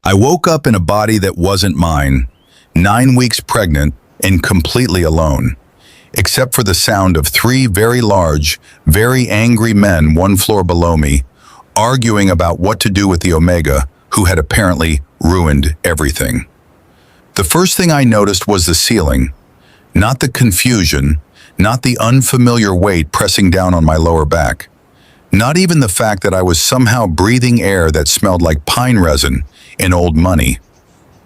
I woke up in a body that wasn't mine, 9 weeks pregnant and completely alone, except for the sound of 3 very large, very angry men 1 floor below me, arguing about what to do with the Omega, who had apparently ruined everything. The first thing I noticed was the ceiling, not the confusion, not the unfamiliar weight pressing down on my lower back, not even the fact that I was somehow breathing air that smelled like pine resin and old money.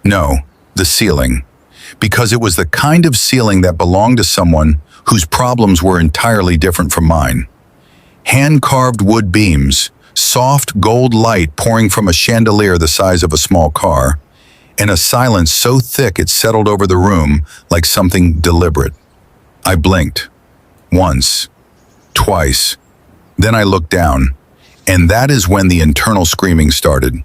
No, the ceiling. Because it was the kind of ceiling that belonged to someone whose problems were entirely different from mine. Hand-carved wood beams, soft gold light pouring from a chandelier the size of a small car, and a silence so thick it settled over the room like something deliberate. I blinked. Once. Twice. Then I looked down, and that is when the internal screaming started.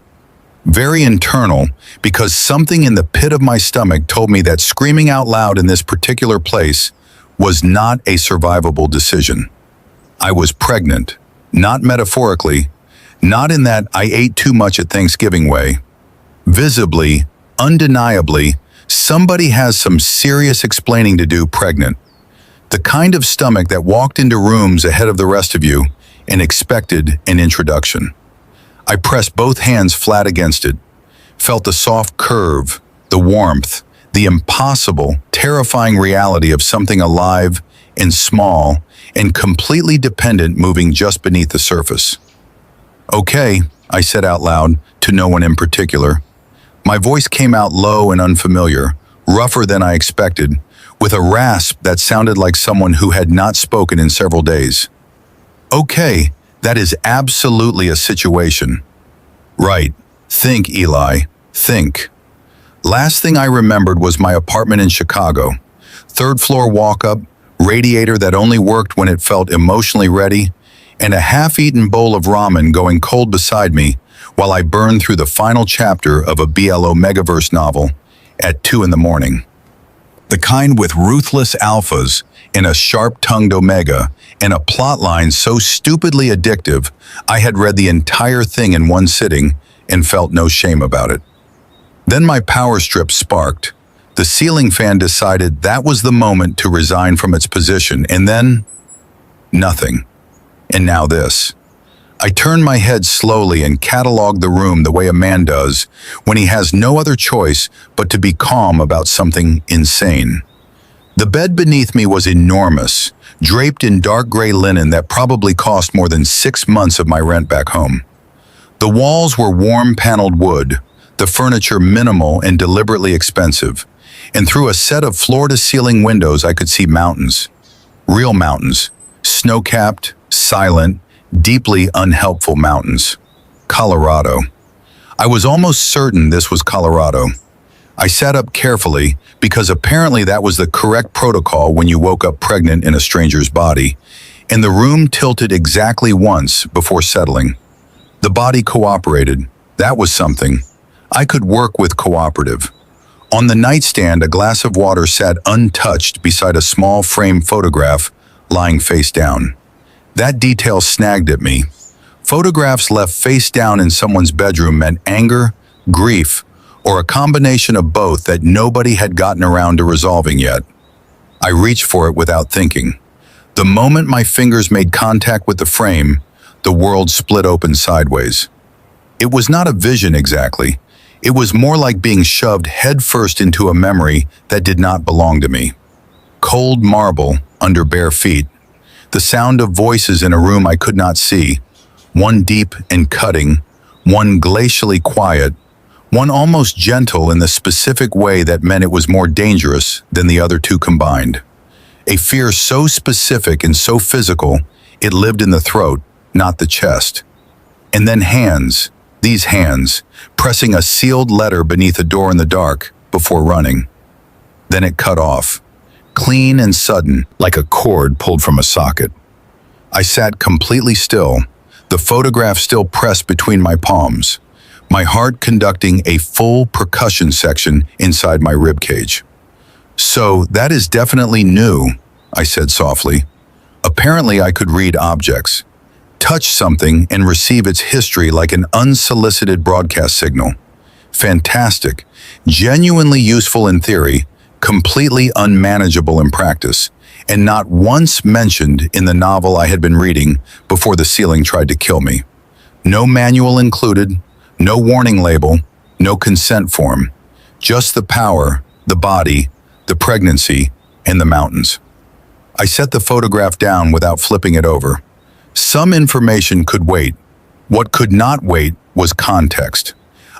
Very internal, because something in the pit of my stomach told me that screaming out loud in this particular place was not a survivable decision. I was pregnant, not metaphorically, not in that I ate too much at Thanksgiving way. Visibly, undeniably, somebody has some serious explaining to do pregnant. The kind of stomach that walked into rooms ahead of the rest of you and expected an introduction. I pressed both hands flat against it, felt the soft curve, the warmth, the impossible, terrifying reality of something alive and small and completely dependent moving just beneath the surface. "Okay," I said out loud, to no one in particular. My voice came out low and unfamiliar, rougher than I expected, with a rasp that sounded like someone who had not spoken in several days. "Okay, that is absolutely a situation." "Right. Think, Eli. Think." Last thing I remembered was my apartment in Chicago. 3rd floor walk-up, radiator that only worked when it felt emotionally ready, and a half-eaten bowl of ramen going cold beside me while I burned through the final chapter of a BL Omegaverse novel at 2 in the morning. The kind with ruthless alphas and a sharp-tongued Omega and a plotline so stupidly addictive I had read the entire thing in one sitting and felt no shame about it. Then my power strip sparked. The ceiling fan decided that was the moment to resign from its position, and then nothing. And now this. I turned my head slowly and cataloged the room the way a man does when he has no other choice but to be calm about something insane. The bed beneath me was enormous, draped in dark gray linen that probably cost more than 6 months of my rent back home. The walls were warm paneled wood, the furniture minimal and deliberately expensive, and through a set of floor-to-ceiling windows I could see mountains. Real mountains, snow-capped, silent, deeply unhelpful mountains. Colorado. I was almost certain this was Colorado. I sat up carefully because apparently that was the correct protocol when you woke up pregnant in a stranger's body, and the room tilted exactly once before settling. The body cooperated. That was something. I could work with cooperative. On the nightstand, a glass of water sat untouched beside a small frame photograph lying face down. That detail snagged at me. Photographs left face down in someone's bedroom meant anger, grief, or a combination of both that nobody had gotten around to resolving yet. I reached for it without thinking. The moment my fingers made contact with the frame, the world split open sideways. It was not a vision exactly. It was more like being shoved headfirst into a memory that did not belong to me. Cold marble under bare feet. The sound of voices in a room I could not see, one deep and cutting, one glacially quiet, one almost gentle in the specific way that meant it was more dangerous than the other two combined. A fear so specific and so physical, it lived in the throat, not the chest. And then hands, these hands, pressing a sealed letter beneath a door in the dark before running. Then it cut off. Clean and sudden, like a cord pulled from a socket. I sat completely still, the photograph still pressed between my palms, my heart conducting a full percussion section inside my ribcage. "So that is definitely new," I said softly. Apparently I could read objects, touch something and receive its history like an unsolicited broadcast signal. fantastic, genuinely useful in theory, completely unmanageable in practice, and not once mentioned in the novel I had been reading before the ceiling tried to kill me. No manual included, no warning label, no consent form. Just the power, the body, the pregnancy, and the mountains. I set the photograph down without flipping it over. Some information could wait. What could not wait was context.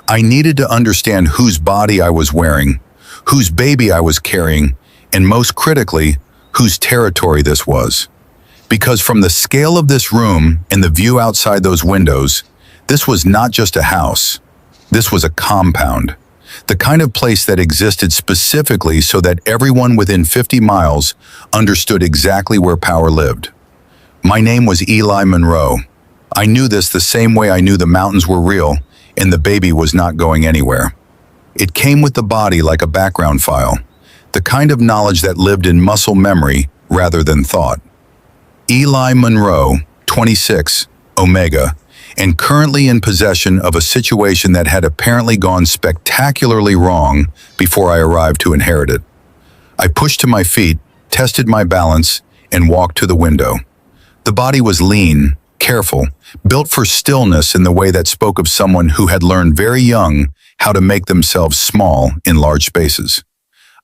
I needed to understand whose body I was wearing, whose baby I was carrying, and most critically, whose territory this was. Because from the scale of this room and the view outside those windows, this was not just a house. This was a compound. The kind of place that existed specifically so that everyone within 50 miles understood exactly where power lived. My name was Eli Monroe. I knew this the same way I knew the mountains were real and the baby was not going anywhere. It came with the body like a background file, the kind of knowledge that lived in muscle memory rather than thought. Eli Monroe, 26, Omega, and currently in possession of a situation that had apparently gone spectacularly wrong before I arrived to inherit it. I pushed to my feet, tested my balance, and walked to the window. The body was lean, careful, built for stillness in the way that spoke of someone who had learned very young how to make themselves small in large spaces.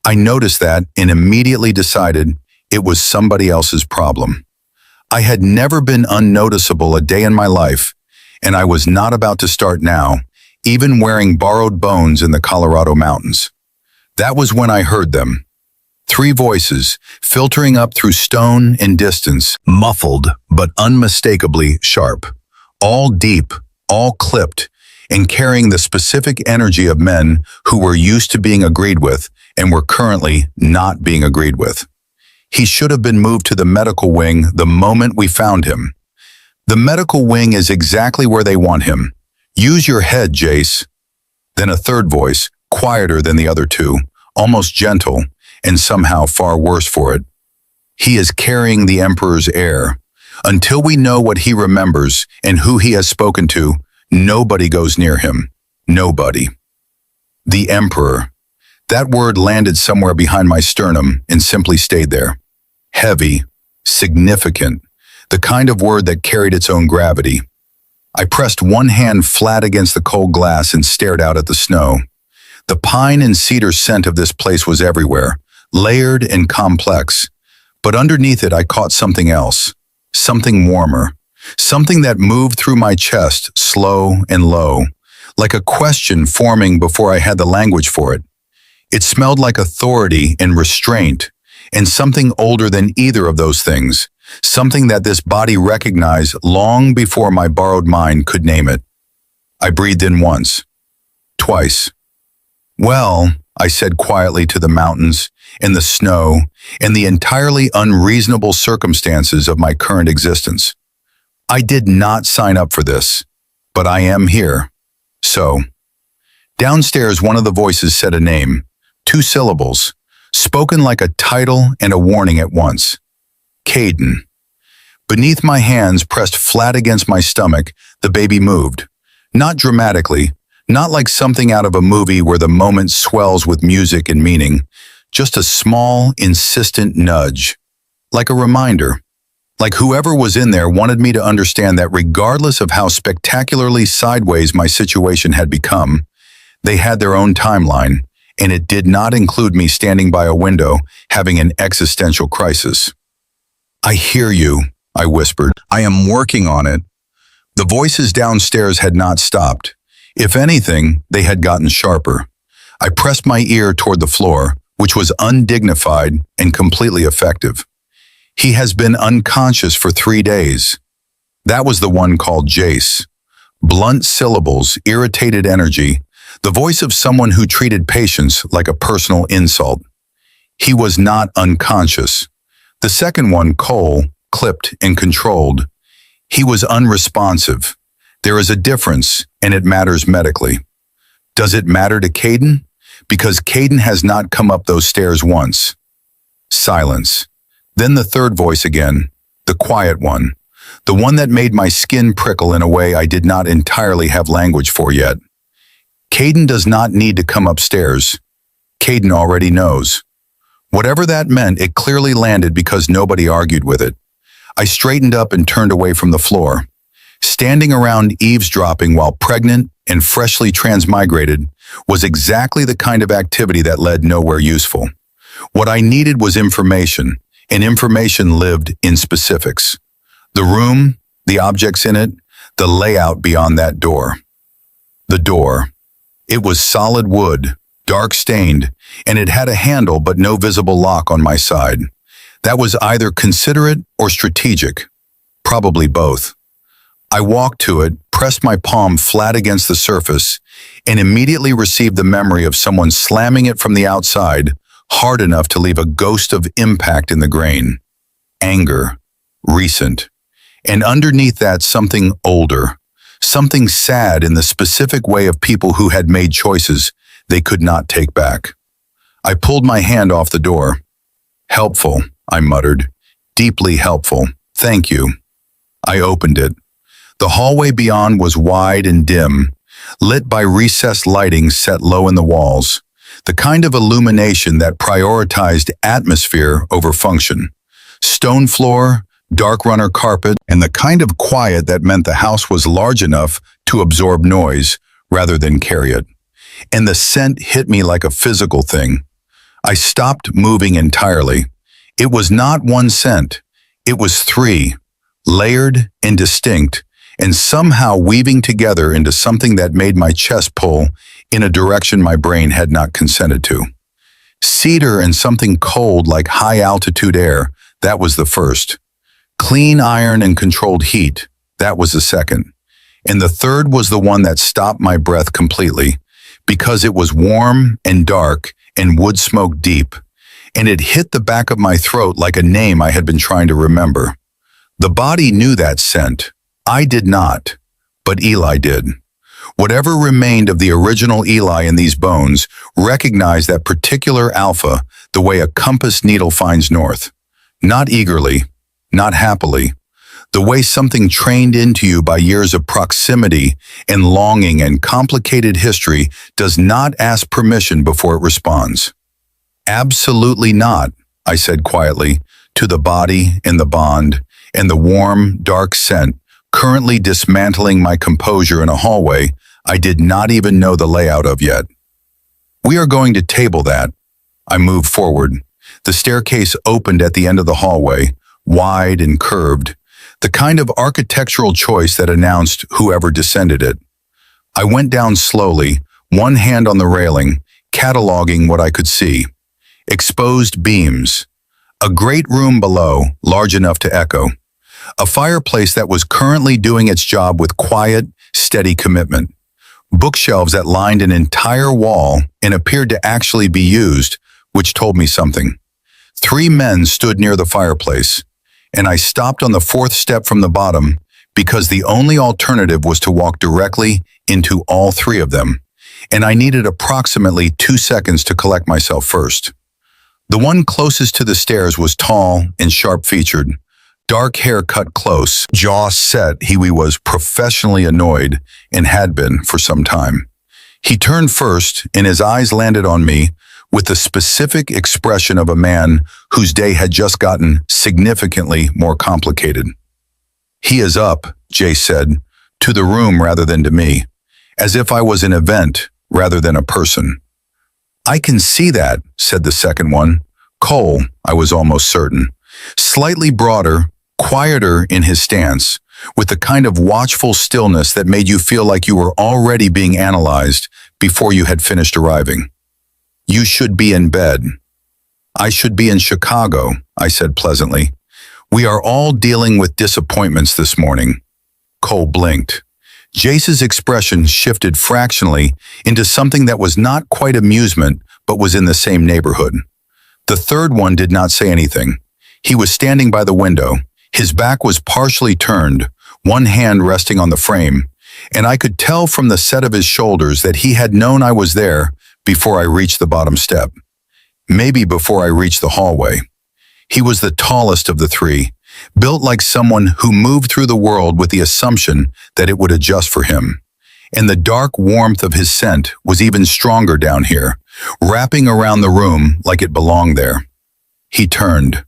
I noticed that and immediately decided it was somebody else's problem. I had never been unnoticeable a day in my life, and I was not about to start now, even wearing borrowed bones in the Colorado mountains. That was when I heard them. 3 voices, filtering up through stone and distance, muffled but unmistakably sharp. All deep, all clipped, and carrying the specific energy of men who were used to being agreed with and were currently not being agreed with. He should have been moved to the medical wing the moment we found him. The medical wing is exactly where they want him. Use your head, Jace. Then a third voice, quieter than the other 2, almost gentle, and somehow far worse for it. He is carrying the Emperor's air. Until we know what he remembers and who he has spoken to, nobody goes near him. Nobody. The Emperor. That word landed somewhere behind my sternum and simply stayed there. Heavy, significant, the kind of word that carried its own gravity. I pressed one hand flat against the cold glass and stared out at the snow. The pine and cedar scent of this place was everywhere, layered and complex. But underneath it I caught something else, something warmer, something that moved through my chest, slow and low, like a question forming before I had the language for it. It smelled like authority and restraint, and something older than either of those things, something that this body recognized long before my borrowed mind could name it. I breathed in once, twice. Well, I said quietly to the mountains, and the snow, and the entirely unreasonable circumstances of my current existence. I did not sign up for this, but I am here. So, downstairs one of the voices said a name, 2 syllables, spoken like a title and a warning at once. Caden. Beneath my hands pressed flat against my stomach, the baby moved. Not dramatically, not like something out of a movie where the moment swells with music and meaning, just a small, insistent nudge. Like a reminder. Like whoever was in there wanted me to understand that regardless of how spectacularly sideways my situation had become, they had their own timeline, and it did not include me standing by a window having an existential crisis. I hear you, I whispered. I am working on it. The voices downstairs had not stopped. If anything, they had gotten sharper. I pressed my ear toward the floor, which was undignified and completely effective. He has been unconscious for 3 days. That was the one called Jace. Blunt syllables, irritated energy, the voice of someone who treated patients like a personal insult. He was not unconscious. The second one, Cole, clipped and controlled. He was unresponsive. There is a difference, and it matters medically. Does it matter to Caden? Because Caden has not come up those stairs once. Silence. Then the third voice again, the quiet one, the one that made my skin prickle in a way I did not entirely have language for yet. Caden does not need to come upstairs. Caden already knows. Whatever that meant, it clearly landed because nobody argued with it. I straightened up and turned away from the floor. Standing around eavesdropping while pregnant and freshly transmigrated was exactly the kind of activity that led nowhere useful. What I needed was information, and information lived in specifics. The room, the objects in it, the layout beyond that door. The door. It was solid wood, dark-stained, and it had a handle but no visible lock on my side. That was either considerate or strategic. Probably both. I walked to it, pressed my palm flat against the surface, and immediately received the memory of someone slamming it from the outside, hard enough to leave a ghost of impact in the grain. Anger. Recent. And underneath that, something older. Something sad in the specific way of people who had made choices they could not take back. I pulled my hand off the door. Helpful, I muttered. Deeply helpful. Thank you. I opened it. The hallway beyond was wide and dim, lit by recessed lighting set low in the walls, the kind of illumination that prioritized atmosphere over function. Stone floor, dark runner carpet, and the kind of quiet that meant the house was large enough to absorb noise rather than carry it. And the scent hit me like a physical thing. I stopped moving entirely. It was not one scent. It was three, layered and distinct, and somehow weaving together into something that made my chest pull in a direction my brain had not consented to. Cedar and something cold like high-altitude air, that was the first. Clean iron and controlled heat, that was the second. And the third was the one that stopped my breath completely, because it was warm and dark and wood smoke deep, and it hit the back of my throat like a name I had been trying to remember. The body knew that scent. I did not, but Eli did. Whatever remained of the original Eli in these bones recognized that particular alpha the way a compass needle finds north. Not eagerly, not happily. The way something trained into you by years of proximity and longing and complicated history does not ask permission before it responds. Absolutely not, I said quietly, to the body and the bond and the warm, dark scent currently dismantling my composure in a hallway I did not even know the layout of yet. We are going to table that. I moved forward. The staircase opened at the end of the hallway, wide and curved, the kind of architectural choice that announced whoever descended it. I went down slowly, one hand on the railing, cataloging what I could see. Exposed beams. A great room below, large enough to echo. A fireplace that was currently doing its job with quiet, steady commitment. Bookshelves that lined an entire wall and appeared to actually be used, which told me something. 3 men stood near the fireplace, and I stopped on the 4th step from the bottom because the only alternative was to walk directly into all 3 of them, and I needed approximately 2 seconds to collect myself first. The one closest to the stairs was tall and sharp-featured, dark hair cut close, jaw set. He was professionally annoyed and had been for some time. He turned first, and his eyes landed on me with the specific expression of a man whose day had just gotten significantly more complicated. "He is up," Jay said, to the room rather than to me, as if I was an event rather than a person. "I can see that," said the second one. Cole, I was almost certain. Slightly broader, quieter in his stance, with the kind of watchful stillness that made you feel like you were already being analyzed before you had finished arriving. "You should be in bed." "I should be in Chicago," I said pleasantly. "We are all dealing with disappointments this morning." Cole blinked. Jace's expression shifted fractionally into something that was not quite amusement, but was in the same neighborhood. The third one did not say anything. He was standing by the window. His back was partially turned, one hand resting on the frame, and I could tell from the set of his shoulders that he had known I was there before I reached the bottom step. Maybe before I reached the hallway. He was the tallest of the 3, built like someone who moved through the world with the assumption that it would adjust for him. and the dark warmth of his scent was even stronger down here, wrapping around the room like it belonged there. He turned.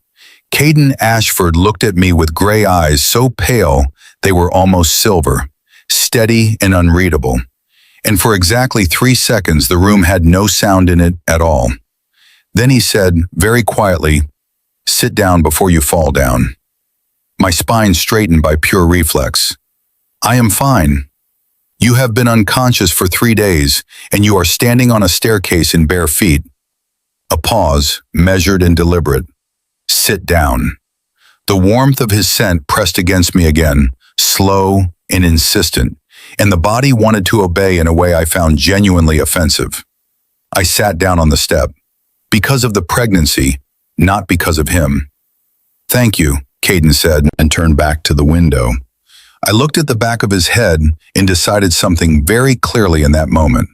Caden Ashford looked at me with gray eyes so pale they were almost silver, steady and unreadable. And for exactly 3 seconds the room had no sound in it at all. Then he said, very quietly, "Sit down before you fall down." My spine straightened by pure reflex. "I am fine. You have been unconscious for 3 days, and you are standing on a staircase in bare feet." A pause, measured and deliberate. "Sit down." The warmth of his scent pressed against me again, slow and insistent, and the body wanted to obey in a way I found genuinely offensive. I sat down on the step. Because of the pregnancy, not because of him. "Thank you," Caden said, and turned back to the window. I looked at the back of his head and decided something very clearly in that moment.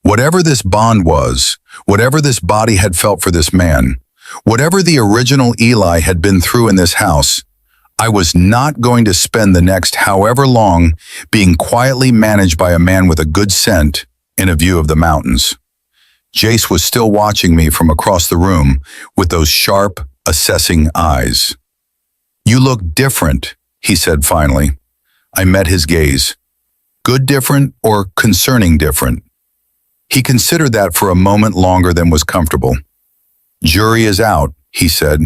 Whatever this bond was, whatever this body had felt for this man, whatever the original Eli had been through in this house, I was not going to spend the next however long being quietly managed by a man with a good scent and a view of the mountains. Jace was still watching me from across the room with those sharp, assessing eyes. "You look different," he said finally. I met his gaze. Good different or concerning different? He considered that for a moment longer than was comfortable. "Jury is out," he said.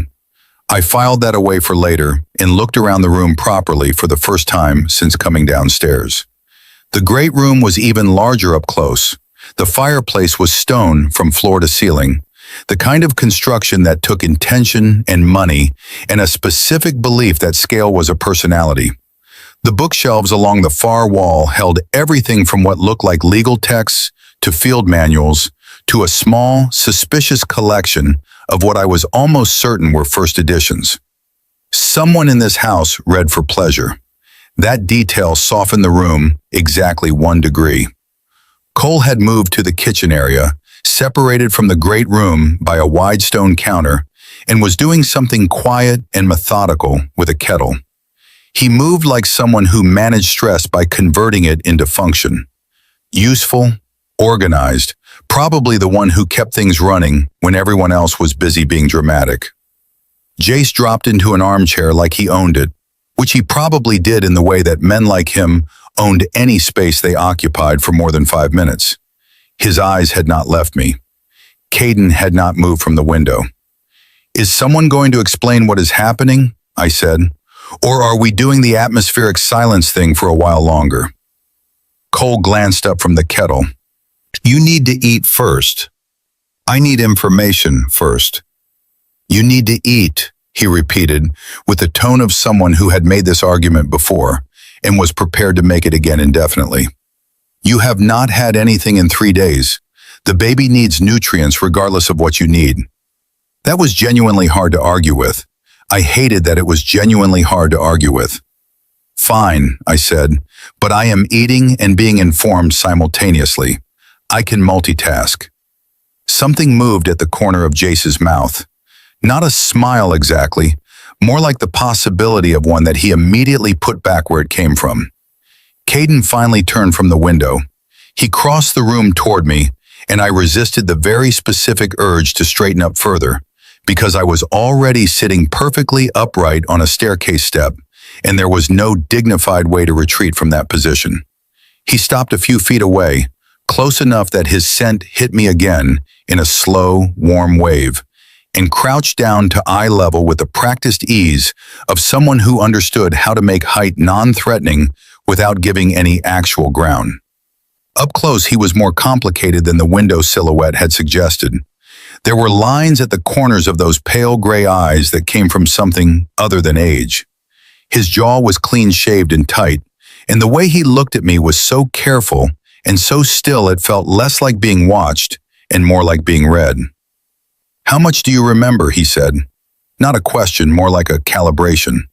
I filed that away for later and looked around the room properly for the first time since coming downstairs. The great room was even larger up close. The fireplace was stone from floor to ceiling, the kind of construction that took intention and money and a specific belief that scale was a personality. The bookshelves along the far wall held everything from what looked like legal texts to field manuals to a small, suspicious collection of what I was almost certain were first editions. Someone in this house read for pleasure. That detail softened the room exactly 1 degree. Cole had moved to the kitchen area, separated from the great room by a wide stone counter, and was doing something quiet and methodical with a kettle. He moved like someone who managed stress by converting it into function. Useful, organized, probably the one who kept things running when everyone else was busy being dramatic. Jace dropped into an armchair like he owned it, which he probably did in the way that men like him owned any space they occupied for more than 5 minutes. His eyes had not left me. Caden had not moved from the window. "Is someone going to explain what is happening?" I said. "Or are we doing the atmospheric silence thing for a while longer?" Cole glanced up from the kettle. "You need to eat first." "I need information first." "You need to eat," he repeated, with the tone of someone who had made this argument before and was prepared to make it again indefinitely. "You have not had anything in 3 days. The baby needs nutrients regardless of what you need." That was genuinely hard to argue with. I hated that it was genuinely hard to argue with. "Fine," I said, "but I am eating and being informed simultaneously. I can multitask." Something moved at the corner of Jace's mouth. Not a smile exactly, more like the possibility of one that he immediately put back where it came from. Caden finally turned from the window. He crossed the room toward me, and I resisted the very specific urge to straighten up further, because I was already sitting perfectly upright on a staircase step, and there was no dignified way to retreat from that position. He stopped a few feet away, close enough that his scent hit me again in a slow, warm wave, and crouched down to eye level with the practiced ease of someone who understood how to make height non-threatening without giving any actual ground. Up close, he was more complicated than the window silhouette had suggested. There were lines at the corners of those pale gray eyes that came from something other than age. His jaw was clean-shaved and tight, and the way he looked at me was so careful and so still it felt less like being watched and more like being read. "How much do you remember?" he said. Not a question, more like a calibration.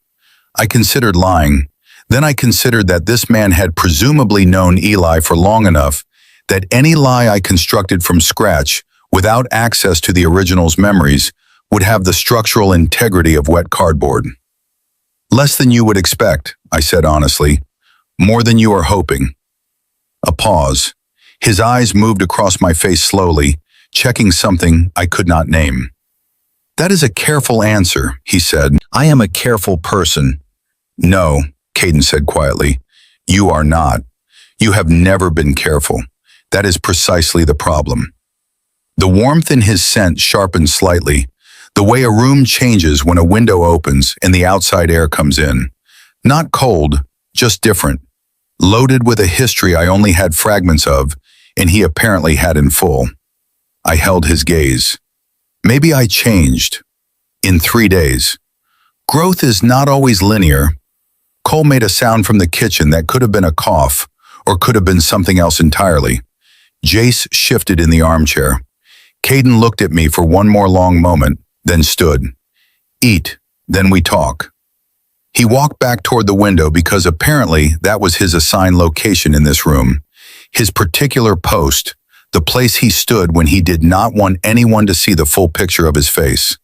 I considered lying. Then I considered that this man had presumably known Eli for long enough that any lie I constructed from scratch, without access to the original's memories, would have the structural integrity of wet cardboard. "Less than you would expect," I said honestly. "More than you are hoping." A pause. His eyes moved across my face slowly, checking something I could not name. "That is a careful answer," he said. "I am a careful person." "No," Caden said quietly. "You are not. You have never been careful. That is precisely the problem." The warmth in his scent sharpened slightly, the way a room changes when a window opens and the outside air comes in. Not cold, just different. Loaded with a history I only had fragments of, and he apparently had in full. I held his gaze. Maybe I changed. In 3 days. Growth is not always linear. Cole made a sound from the kitchen that could have been a cough, or could have been something else entirely. Jace shifted in the armchair. Caden looked at me for one more long moment, then stood. "Eat, then we talk." He walked back toward the window because apparently that was his assigned location in this room. His particular post, the place he stood when he did not want anyone to see the full picture of his face.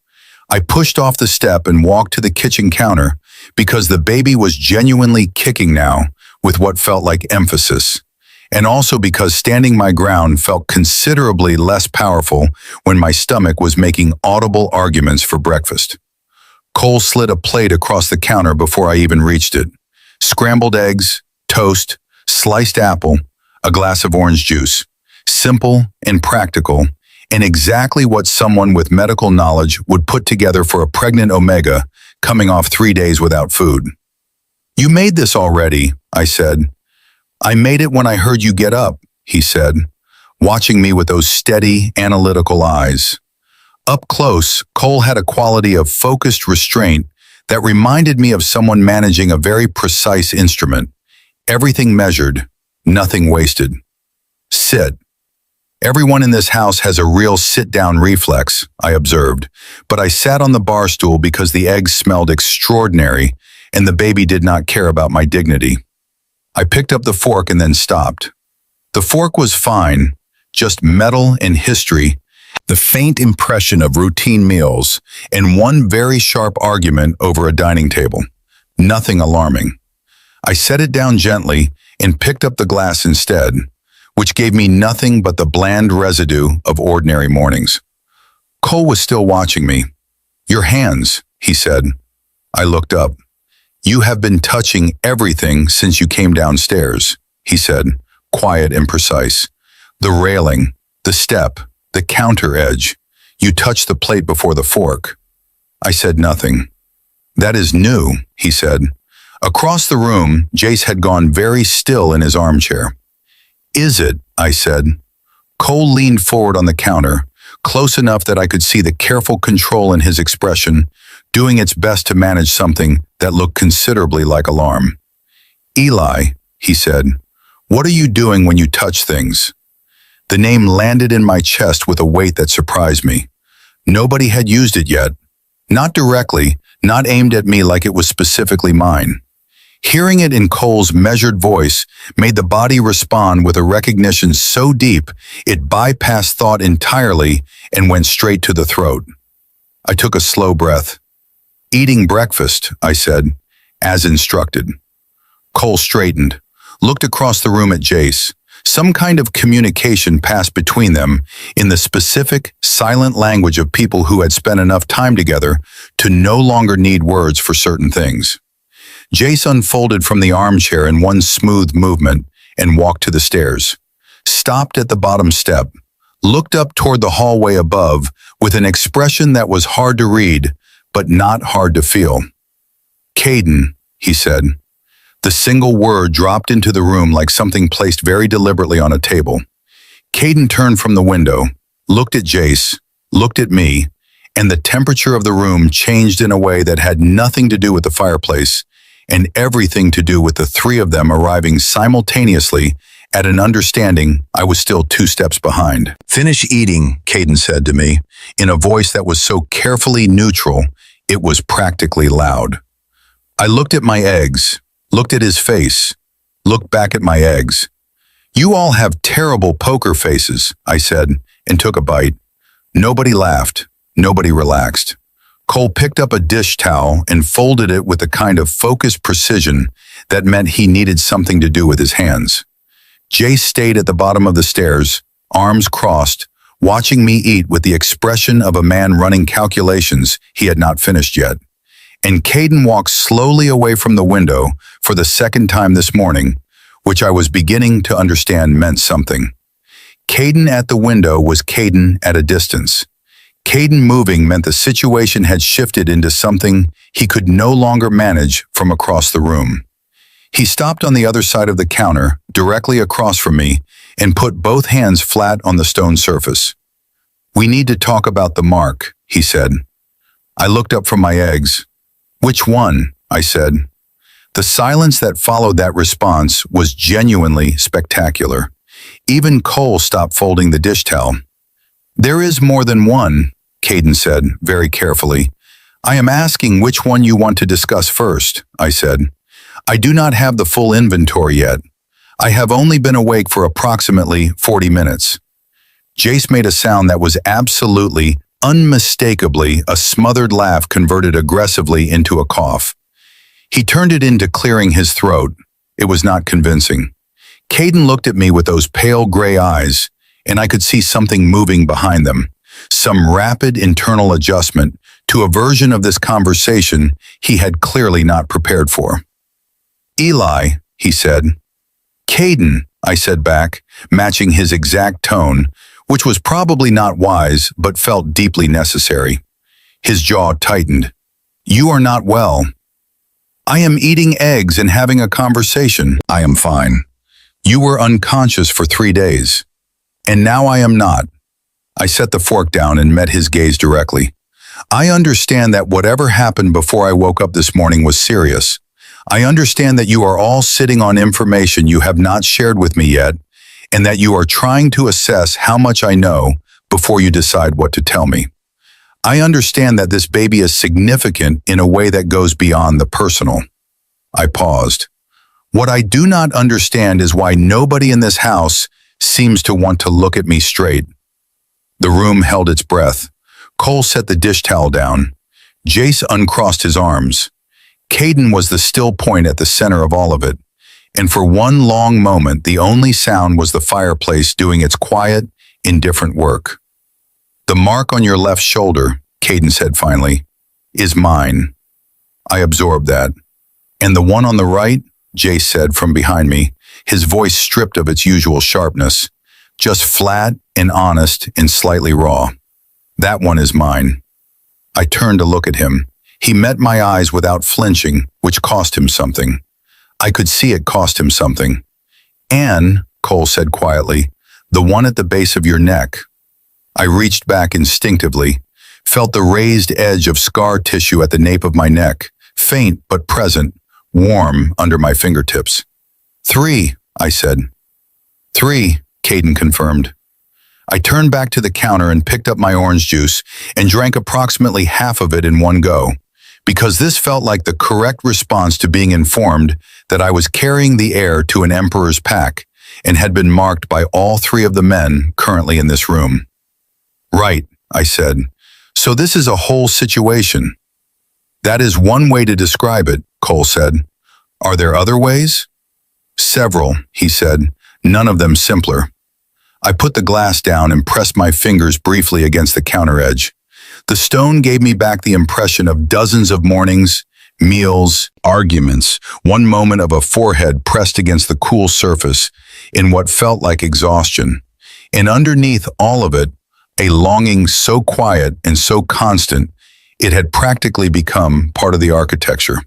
I pushed off the step and walked to the kitchen counter because the baby was genuinely kicking now with what felt like emphasis, and also because standing my ground felt considerably less powerful when my stomach was making audible arguments for breakfast. Cole slid a plate across the counter before I even reached it. Scrambled eggs, toast, sliced apple, a glass of orange juice. Simple and practical, and exactly what someone with medical knowledge would put together for a pregnant Omega coming off 3 days without food. "You made this already," I said. "I made it when I heard you get up," he said, watching me with those steady, analytical eyes. Up close, Cole had a quality of focused restraint that reminded me of someone managing a very precise instrument. Everything measured, nothing wasted. "Sit." Everyone in this house has a real sit-down reflex, I observed, but I sat on the bar stool because the eggs smelled extraordinary and the baby did not care about my dignity. I picked up the fork and then stopped. The fork was fine, just metal and history, the faint impression of routine meals, and one very sharp argument over a dining table. Nothing alarming. I set it down gently and picked up the glass instead, which gave me nothing but the bland residue of ordinary mornings. Cole was still watching me. "Your hands," he said. I looked up. "You have been touching everything since you came downstairs," he said, quiet and precise. "The railing, the step, the counter edge. You touched the plate before the fork." I said nothing. "That is new," he said. Across the room, Jace had gone very still in his armchair. "Is it?" I said. Cole leaned forward on the counter, close enough that I could see the careful control in his expression, doing its best to manage something that looked considerably like alarm. "Eli," he said, "what are you doing when you touch things?" The name landed in my chest with a weight that surprised me. Nobody had used it yet. Not directly, not aimed at me like it was specifically mine. Hearing it in Cole's measured voice made the body respond with a recognition so deep it bypassed thought entirely and went straight to the throat. I took a slow breath. "Eating breakfast," I said, as instructed. Cole straightened, looked across the room at Jace. Some kind of communication passed between them in the specific, silent language of people who had spent enough time together to no longer need words for certain things. Jace unfolded from the armchair in one smooth movement and walked to the stairs. Stopped at the bottom step, looked up toward the hallway above with an expression that was hard to read, but not hard to feel. "Caden," he said. The single word dropped into the room like something placed very deliberately on a table. Caden turned from the window, looked at Jace, looked at me, and the temperature of the room changed in a way that had nothing to do with the fireplace and everything to do with the three of them arriving simultaneously at an understanding I was still 2 steps behind. "Finish eating," Caden said to me, in a voice that was so carefully neutral, it was practically loud. I looked at my eggs, looked at his face, looked back at my eggs. "You all have terrible poker faces," I said, and took a bite. Nobody laughed, nobody relaxed. Cole picked up a dish towel and folded it with a kind of focused precision that meant he needed something to do with his hands. Jace stayed at the bottom of the stairs, arms crossed, watching me eat with the expression of a man running calculations he had not finished yet. And Caden walked slowly away from the window for the second time this morning, which I was beginning to understand meant something. Caden at the window was Caden at a distance. Caden moving meant the situation had shifted into something he could no longer manage from across the room. He stopped on the other side of the counter, directly across from me, and put both hands flat on the stone surface. "We need to talk about the mark," he said. I looked up from my eggs. "Which one?" I said. The silence that followed that response was genuinely spectacular. Even Cole stopped folding the dish towel. "There is more than one," Caden said, very carefully. "I am asking which one you want to discuss first," I said. "I do not have the full inventory yet. I have only been awake for approximately 40 minutes. Jace made a sound that was absolutely, unmistakably a smothered laugh converted aggressively into a cough. He turned it into clearing his throat. It was not convincing. Caden looked at me with those pale gray eyes, and I could see something moving behind them, some rapid internal adjustment to a version of this conversation he had clearly not prepared for. "Eli," he said. "Caden," I said back, matching his exact tone, which was probably not wise but felt deeply necessary. His jaw tightened. "You are not well." "I am eating eggs and having a conversation. I am fine. You were unconscious for 3 days. And now I am not." I set the fork down and met his gaze directly. "I understand that whatever happened before I woke up this morning was serious. I understand that you are all sitting on information you have not shared with me yet, and that you are trying to assess how much I know before you decide what to tell me. I understand that this baby is significant in a way that goes beyond the personal." I paused. "What I do not understand is why nobody in this house seems to want to look at me straight." The room held its breath. Cole set the dish towel down. Jace uncrossed his arms. Caden was the still point at the center of all of it, and for one long moment the only sound was the fireplace doing its quiet, indifferent work. "The mark on your left shoulder," Caden said finally, "is mine." I absorbed that. "And the one on the right?" Jace said from behind me, his voice stripped of its usual sharpness, just flat and honest and slightly raw. "That one is mine." I turned to look at him. He met my eyes without flinching, which cost him something. I could see it cost him something. "Anne," Cole said quietly, "the one at the base of your neck." I reached back instinctively, felt the raised edge of scar tissue at the nape of my neck, faint but present, warm under my fingertips. "3," I said. "3," Caden confirmed. I turned back to the counter and picked up my orange juice and drank approximately half of it in one go, because this felt like the correct response to being informed that I was carrying the heir to an emperor's pack and had been marked by all 3 of the men currently in this room. "Right," I said. "So this is a whole situation." "That is one way to describe it," Cole said. "Are there other ways?" "Several," he said, "none of them simpler." I put the glass down and pressed my fingers briefly against the counter edge. The stone gave me back the impression of dozens of mornings, meals, arguments, one moment of a forehead pressed against the cool surface in what felt like exhaustion. And underneath all of it, a longing so quiet and so constant, it had practically become part of the architecture.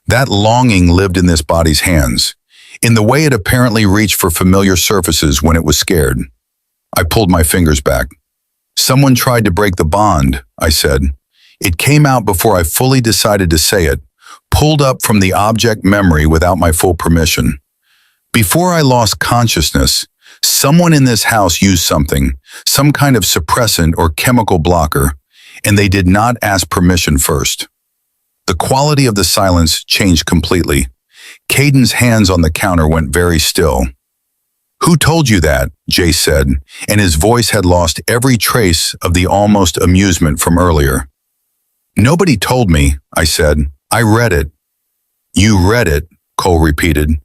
That longing lived in this body's hands, in the way it apparently reached for familiar surfaces when it was scared. I pulled my fingers back. "Someone tried to break the bond," I said. It came out before I fully decided to say it, pulled up from the object memory without my full permission. Before I lost consciousness, someone in this house used something, some kind of suppressant or chemical blocker, and they did not ask permission first. The quality of the silence changed completely. Caden's hands on the counter went very still. "Who told you that?" Jace said, and his voice had lost every trace of the almost amusement from earlier. "Nobody told me," I said. "I read it." "You read it," Cole repeated.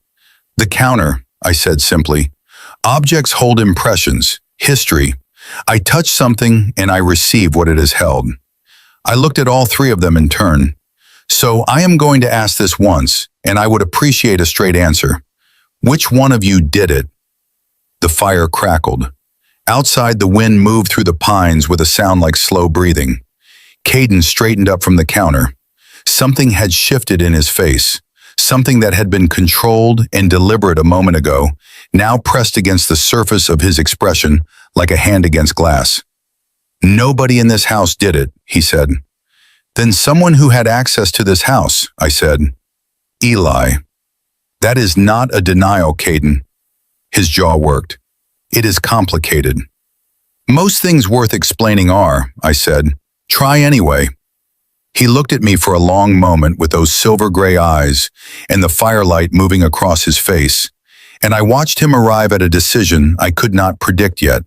"The counter," I said simply. Objects hold impressions, history. I touch something and I receive what it has held. I looked at all three of them in turn. So I am going to ask this once, and I would appreciate a straight answer. Which one of you did it? The fire crackled. Outside, the wind moved through the pines with a sound like slow breathing. Caden straightened up from the counter. Something had shifted in his face. Something that had been controlled and deliberate a moment ago, now pressed against the surface of his expression like a hand against glass. Nobody in this house did it, he said. Then someone who had access to this house, I said. Eli. That is not a denial, Caden. His jaw worked. It is complicated. Most things worth explaining are, I said. Try anyway. He looked at me for a long moment with those silver-gray eyes and the firelight moving across his face, and I watched him arrive at a decision I could not predict yet.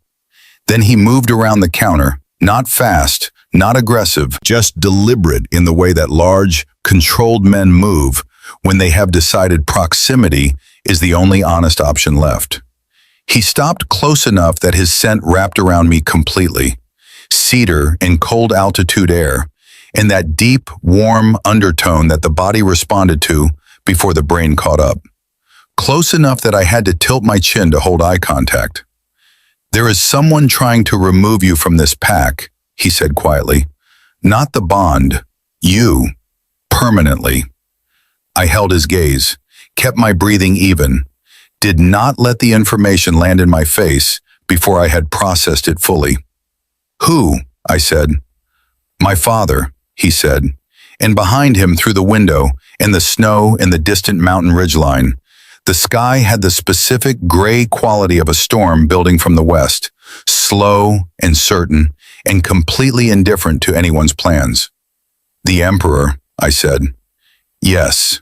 Then he moved around the counter, not fast, not aggressive, just deliberate in the way that large, controlled men move when they have decided proximity is the only honest option left. He stopped close enough that his scent wrapped around me completely. Cedar and cold altitude air, and that deep, warm undertone that the body responded to before the brain caught up. Close enough that I had to tilt my chin to hold eye contact. There is someone trying to remove you from this pack, he said quietly. Not the bond. You. Permanently. I held his gaze, kept my breathing even, did not let the information land in my face before I had processed it fully. Who? I said. My father, he said, and behind him through the window and the snow and the distant mountain ridgeline, the sky had the specific gray quality of a storm building from the west, slow and certain and completely indifferent to anyone's plans. The Emperor, I said. Yes.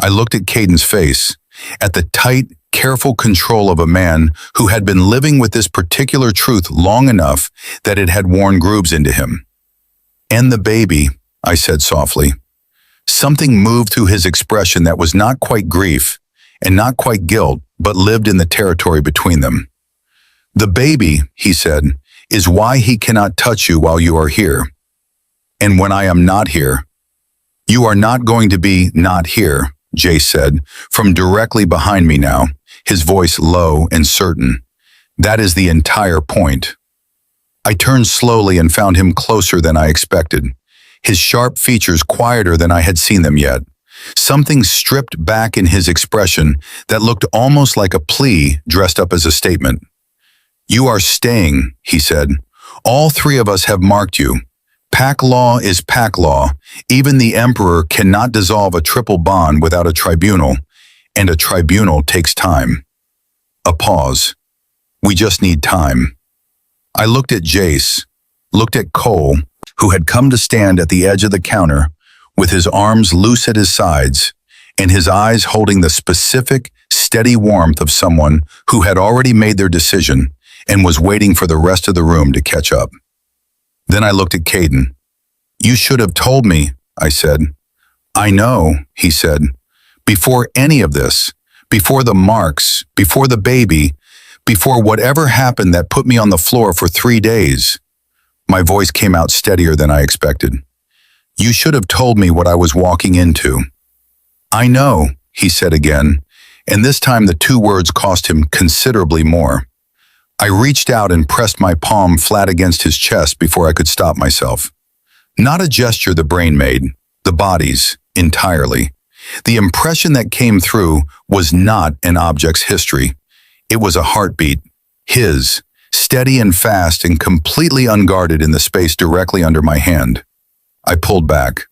I looked at Caden's face, at the tight, careful control of a man who had been living with this particular truth long enough that it had worn grooves into him. And the baby, I said softly. Something moved through his expression that was not quite grief and not quite guilt, but lived in the territory between them. The baby, he said, is why he cannot touch you while you are here. And when I am not here. You are not going to be not here, Jay said, from directly behind me now, his voice low and certain. That is the entire point. I turned slowly and found him closer than I expected, his sharp features quieter than I had seen them yet. Something stripped back in his expression that looked almost like a plea dressed up as a statement. You are staying, he said. All three of us have marked you. Pack law is pack law. Even the Emperor cannot dissolve a triple bond without a tribunal, and a tribunal takes time. A pause. We just need time. I looked at Jace, looked at Cole, who had come to stand at the edge of the counter with his arms loose at his sides and his eyes holding the specific, steady warmth of someone who had already made their decision and was waiting for the rest of the room to catch up. Then I looked at Caden. You should have told me, I said. I know, he said. Before any of this, before the marks, before the baby, before whatever happened that put me on the floor for 3 days. My voice came out steadier than I expected. You should have told me what I was walking into. I know, he said again, and this time the two words cost him considerably more. I reached out and pressed my palm flat against his chest before I could stop myself. Not a gesture the brain made, the body's, entirely. The impression that came through was not an object's history. It was a heartbeat, his, steady and fast and completely unguarded in the space directly under my hand. I pulled back.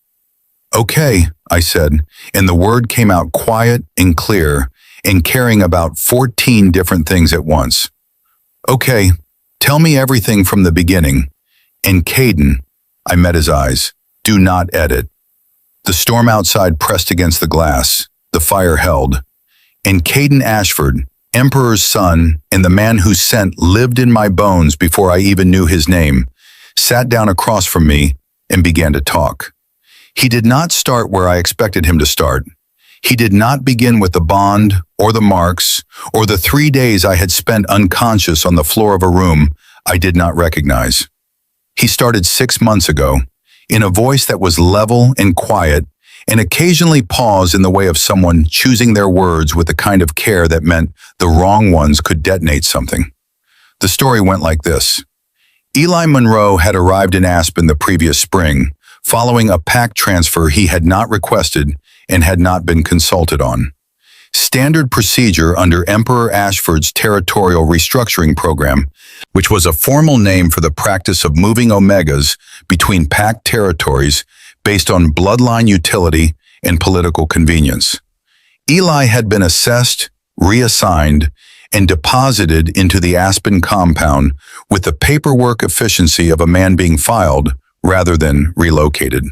Okay, I said, and the word came out quiet and clear and carrying about 14 different things at once. Okay, tell me everything from the beginning. And Caden, I met his eyes. Do not edit. The storm outside pressed against the glass. The fire held. And Caden Ashford, Emperor's son and the man whose scent lived in my bones before I even knew his name, sat down across from me and began to talk. He did not start where I expected him to start. He did not begin with the bond, or the marks, or the 3 days I had spent unconscious on the floor of a room I did not recognize. He started 6 months ago, in a voice that was level and quiet, and occasionally paused in the way of someone choosing their words with the kind of care that meant the wrong ones could detonate something. The story went like this. Eli Monroe had arrived in Aspen the previous spring, following a pact transfer he had not requested and had not been consulted on. Standard procedure under Emperor Ashford's territorial restructuring program, which was a formal name for the practice of moving omegas between pact territories based on bloodline utility and political convenience. Eli had been assessed, reassigned, and deposited into the Aspen compound with the paperwork efficiency of a man being filed rather than relocated.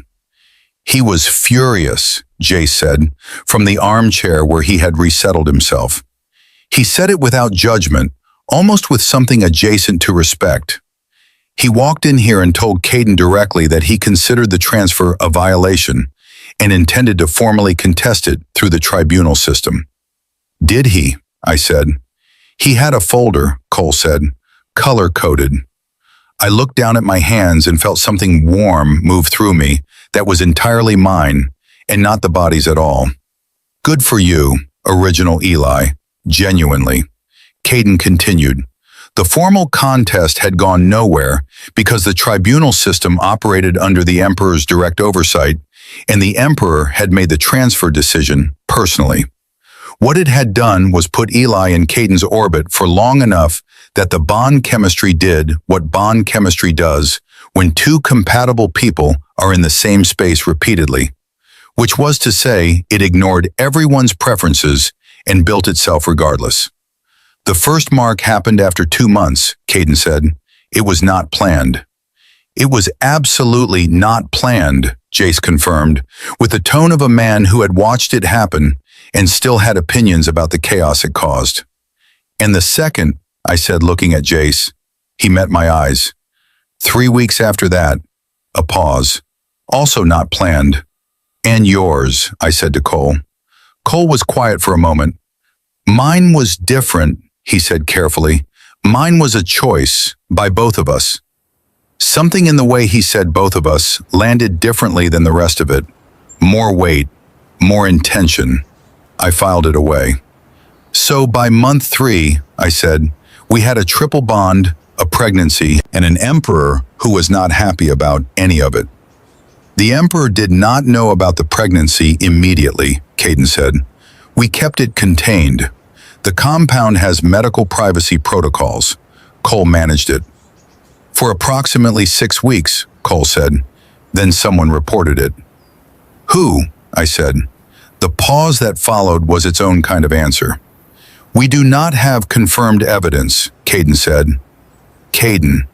He was furious, Jace said, from the armchair where he had resettled himself. He said it without judgment, almost with something adjacent to respect. He walked in here and told Caden directly that he considered the transfer a violation and intended to formally contest it through the tribunal system. Did he? I said. He had a folder, Cole said, color-coded. I looked down at my hands and felt something warm move through me that was entirely mine and not the body's at all. Good for you, original Eli, genuinely. Caden continued. The formal contest had gone nowhere because the tribunal system operated under the Emperor's direct oversight, and the Emperor had made the transfer decision personally. What it had done was put Eli in Caden's orbit for long enough that the bond chemistry did what bond chemistry does when two compatible people are in the same space repeatedly, which was to say it ignored everyone's preferences and built itself regardless. The first mark happened after 2 months, Caden said. It was not planned. It was absolutely not planned, Jace confirmed, with the tone of a man who had watched it happen and still had opinions about the chaos it caused. And the second, I said, looking at Jace, he met my eyes. 3 weeks after that, a pause. Also not planned. And yours, I said to Cole. Cole was quiet for a moment. Mine was different, he said carefully. Mine was a choice by both of us. Something in the way he said both of us landed differently than the rest of it. More weight, more intention. I filed it away. So by month 3, I said, we had a triple bond, a pregnancy, and an emperor who was not happy about any of it. The emperor did not know about the pregnancy immediately, Caden said. We kept it contained. The compound has medical privacy protocols. Cole managed it. For approximately 6 weeks, Cole said. Then someone reported it. Who? I said. The pause that followed was its own kind of answer. We do not have confirmed evidence, Caden said. Caden,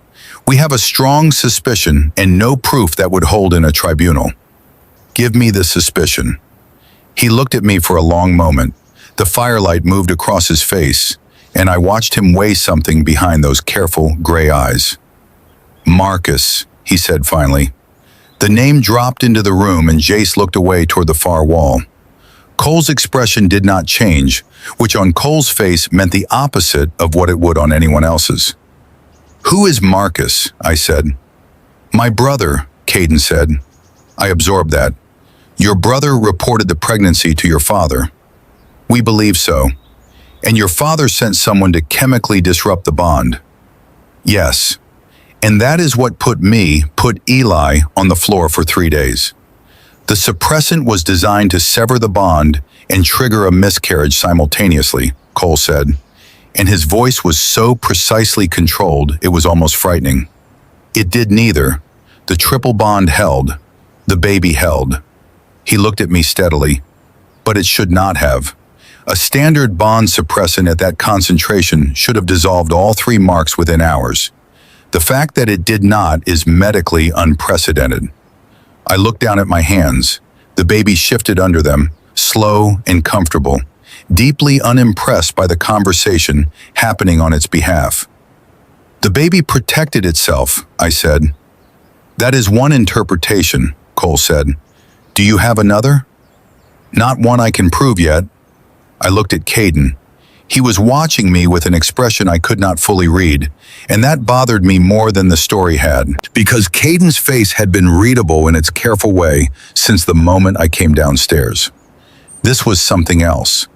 we have a strong suspicion and no proof that would hold in a tribunal. Give me the suspicion. He looked at me for a long moment. The firelight moved across his face, and I watched him weigh something behind those careful gray eyes. Marcus, he said finally. The name dropped into the room and Jace looked away toward the far wall. Cole's expression did not change, which on Cole's face meant the opposite of what it would on anyone else's. Who is Marcus? I said. My brother, Caden said. I absorbed that. Your brother reported the pregnancy to your father. We believe so. And your father sent someone to chemically disrupt the bond. Yes. And that is what put Eli on the floor for 3 days. The suppressant was designed to sever the bond and trigger a miscarriage simultaneously, Cole said. And his voice was so precisely controlled it was almost frightening. It did neither. The triple bond held. The baby held. He looked at me steadily. But it should not have. A standard bond suppressant at that concentration should have dissolved all 3 marks within hours. The fact that it did not is medically unprecedented. I looked down at my hands. The baby shifted under them, slow and comfortable, deeply unimpressed by the conversation happening on its behalf. The baby protected itself, I said. That is one interpretation, Cole said. Do you have another? Not one I can prove yet. I looked at Caden. He was watching me with an expression I could not fully read, and that bothered me more than the story had, because Caden's face had been readable in its careful way since the moment I came downstairs. This was something else.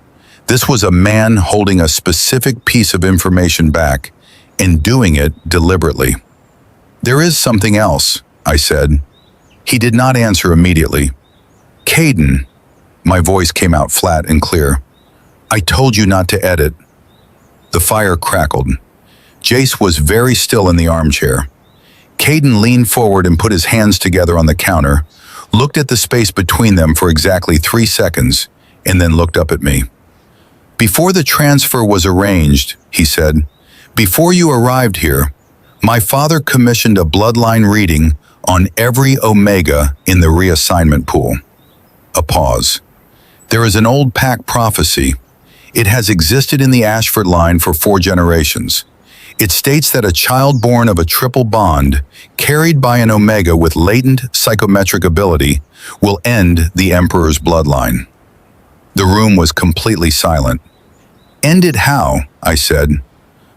This was a man holding a specific piece of information back and doing it deliberately. "There is something else," I said. He did not answer immediately. "Caden," my voice came out flat and clear. "I told you not to edit." The fire crackled. Jace was very still in the armchair. Caden leaned forward and put his hands together on the counter, looked at the space between them for exactly 3 seconds, and then looked up at me. "Before the transfer was arranged," he said, "before you arrived here, my father commissioned a bloodline reading on every Omega in the reassignment pool." A pause. "There is an old pack prophecy. It has existed in the Ashford line for 4 generations. It states that a child born of a triple bond, carried by an Omega with latent psychometric ability, will end the Emperor's bloodline." The room was completely silent. "End it how?" I said.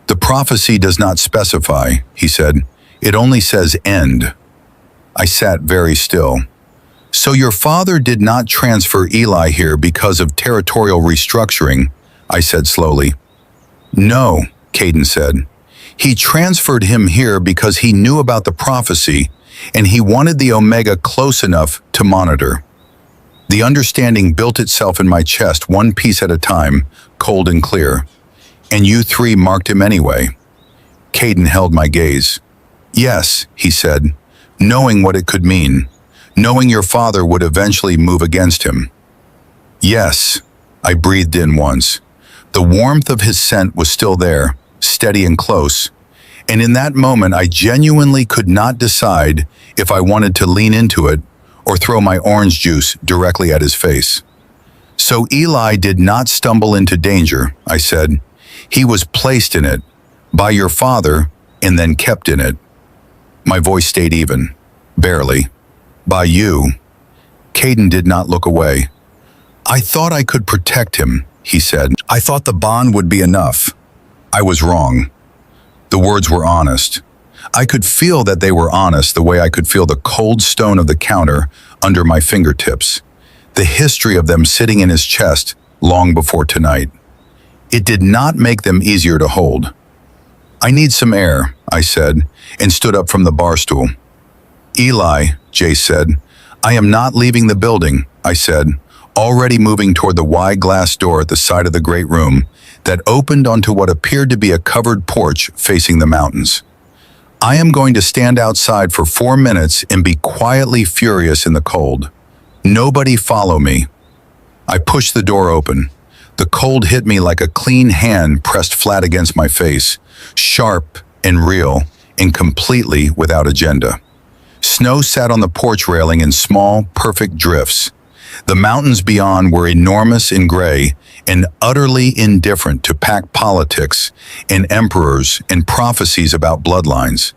"The prophecy does not specify," he said. "It only says end." I sat very still. "So your father did not transfer Eli here because of territorial restructuring," I said slowly. "No," Caden said. "He transferred him here because he knew about the prophecy and he wanted the Omega close enough to monitor." The understanding built itself in my chest one piece at a time, cold and clear. "And you 3 marked him anyway?" Caden held my gaze. "Yes," he said, "knowing what it could mean, knowing your father would eventually move against him." "Yes," I breathed in once. The warmth of his scent was still there, steady and close, and in that moment I genuinely could not decide if I wanted to lean into it or throw my orange juice directly at his face. "So Eli did not stumble into danger," I said. "He was placed in it, by your father, and then kept in it." My voice stayed even, barely. "By you." Caden did not look away. "I thought I could protect him," he said. "I thought the bond would be enough. I was wrong." The words were honest. I could feel that they were honest the way I could feel the cold stone of the counter under my fingertips, the history of them sitting in his chest long before tonight. It did not make them easier to hold. "I need some air," I said, and stood up from the bar stool. "Eli," Jace said. "I am not leaving the building," I said, already moving toward the wide glass door at the side of the great room that opened onto what appeared to be a covered porch facing the mountains. "I am going to stand outside for 4 minutes and be quietly furious in the cold. Nobody follow me." I pushed the door open. The cold hit me like a clean hand pressed flat against my face, sharp and real and completely without agenda. Snow sat on the porch railing in small, perfect drifts. The mountains beyond were enormous and gray and utterly indifferent to pack politics and emperors and prophecies about bloodlines.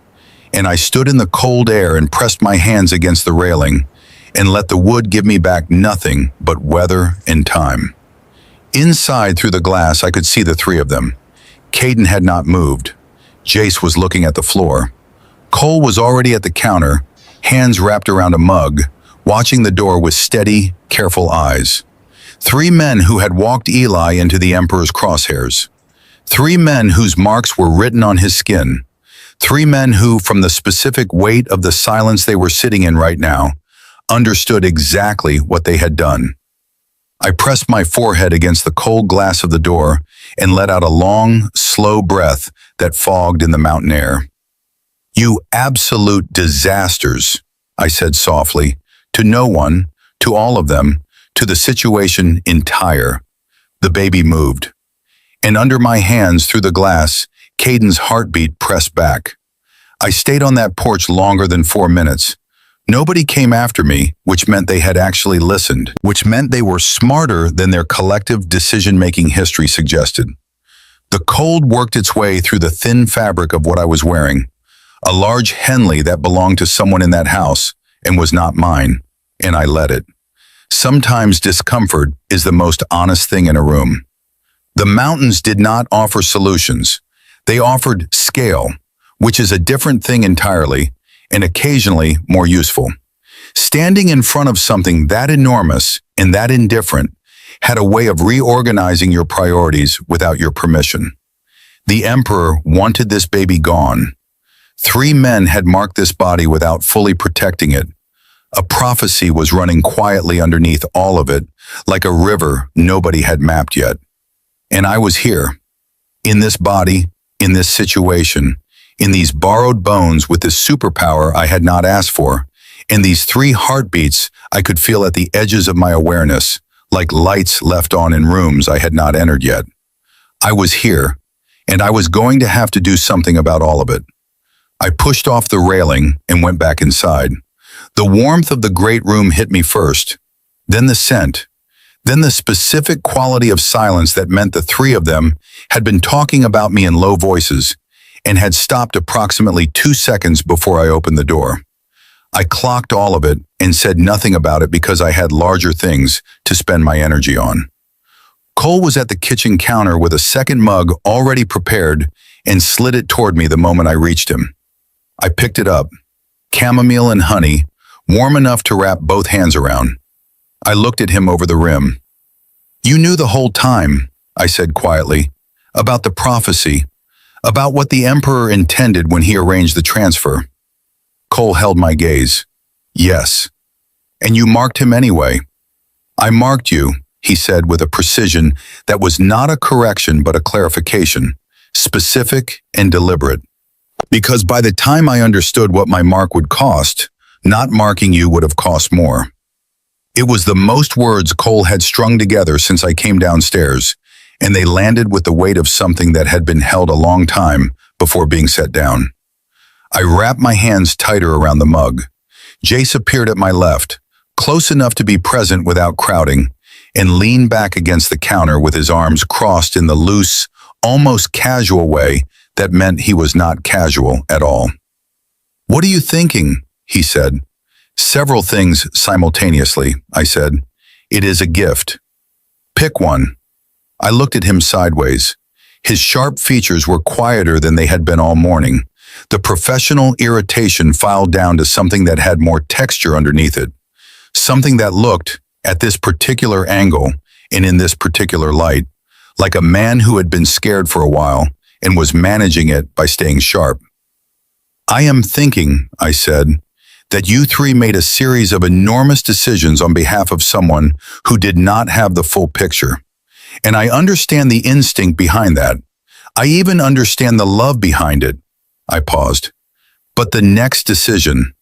And I stood in the cold air and pressed my hands against the railing and let the wood give me back nothing but weather and time. Inside, through the glass, I could see the 3 of them. Caden had not moved. Jace was looking at the floor. Cole was already at the counter, hands wrapped around a mug, watching the door with steady, careful eyes. 3 men who had walked Eli into the Emperor's crosshairs. 3 men whose marks were written on his skin. 3 men who, from the specific weight of the silence they were sitting in right now, understood exactly what they had done. I pressed my forehead against the cold glass of the door and let out a long, slow breath that fogged in the mountain air. "You absolute disasters," I said softly, to no one, to all of them, to the situation entire. The baby moved. And under my hands, through the glass, Caden's heartbeat pressed back. I stayed on that porch longer than 4 minutes. Nobody came after me, which meant they had actually listened, which meant they were smarter than their collective decision-making history suggested. The cold worked its way through the thin fabric of what I was wearing, a large Henley that belonged to someone in that house and was not mine, and I let it. Sometimes discomfort is the most honest thing in a room. The mountains did not offer solutions. They offered scale, which is a different thing entirely, and occasionally more useful. Standing in front of something that enormous and that indifferent had a way of reorganizing your priorities without your permission. The emperor wanted this baby gone. 3 men had marked this body without fully protecting it. A prophecy was running quietly underneath all of it, like a river nobody had mapped yet. And I was here, in this body, in this situation, in these borrowed bones with this superpower I had not asked for, in these 3 heartbeats I could feel at the edges of my awareness, like lights left on in rooms I had not entered yet. I was here, and I was going to have to do something about all of it. I pushed off the railing and went back inside. The warmth of the great room hit me first, then the scent, then the specific quality of silence that meant the 3 of them had been talking about me in low voices and had stopped approximately 2 seconds before I opened the door. I clocked all of it and said nothing about it because I had larger things to spend my energy on. Cole was at the kitchen counter with a second mug already prepared and slid it toward me the moment I reached him. I picked it up, chamomile and honey, warm enough to wrap both hands around. I looked at him over the rim. "You knew the whole time," I said quietly, "about the prophecy, about what the emperor intended when he arranged the transfer." Cole held my gaze. "Yes. And you marked him anyway." "I marked you," he said with a precision that was not a correction but a clarification, specific and deliberate. "Because by the time I understood what my mark would cost, not marking you would have cost more." It was the most words Cole had strung together since I came downstairs, and they landed with the weight of something that had been held a long time before being set down. I wrapped my hands tighter around the mug. Jace appeared at my left, close enough to be present without crowding, and leaned back against the counter with his arms crossed in the loose, almost casual way that meant he was not casual at all. "What are you thinking?" he said. "Several things simultaneously," I said. "It is a gift." "Pick one." I looked at him sideways. His sharp features were quieter than they had been all morning. The professional irritation filed down to something that had more texture underneath it. Something that looked, at this particular angle and in this particular light, like a man who had been scared for a while and was managing it by staying sharp. "I am thinking," I said, "that you 3 made a series of enormous decisions on behalf of someone who did not have the full picture. And I understand the instinct behind that. I even understand the love behind it." I paused. "But the next decision,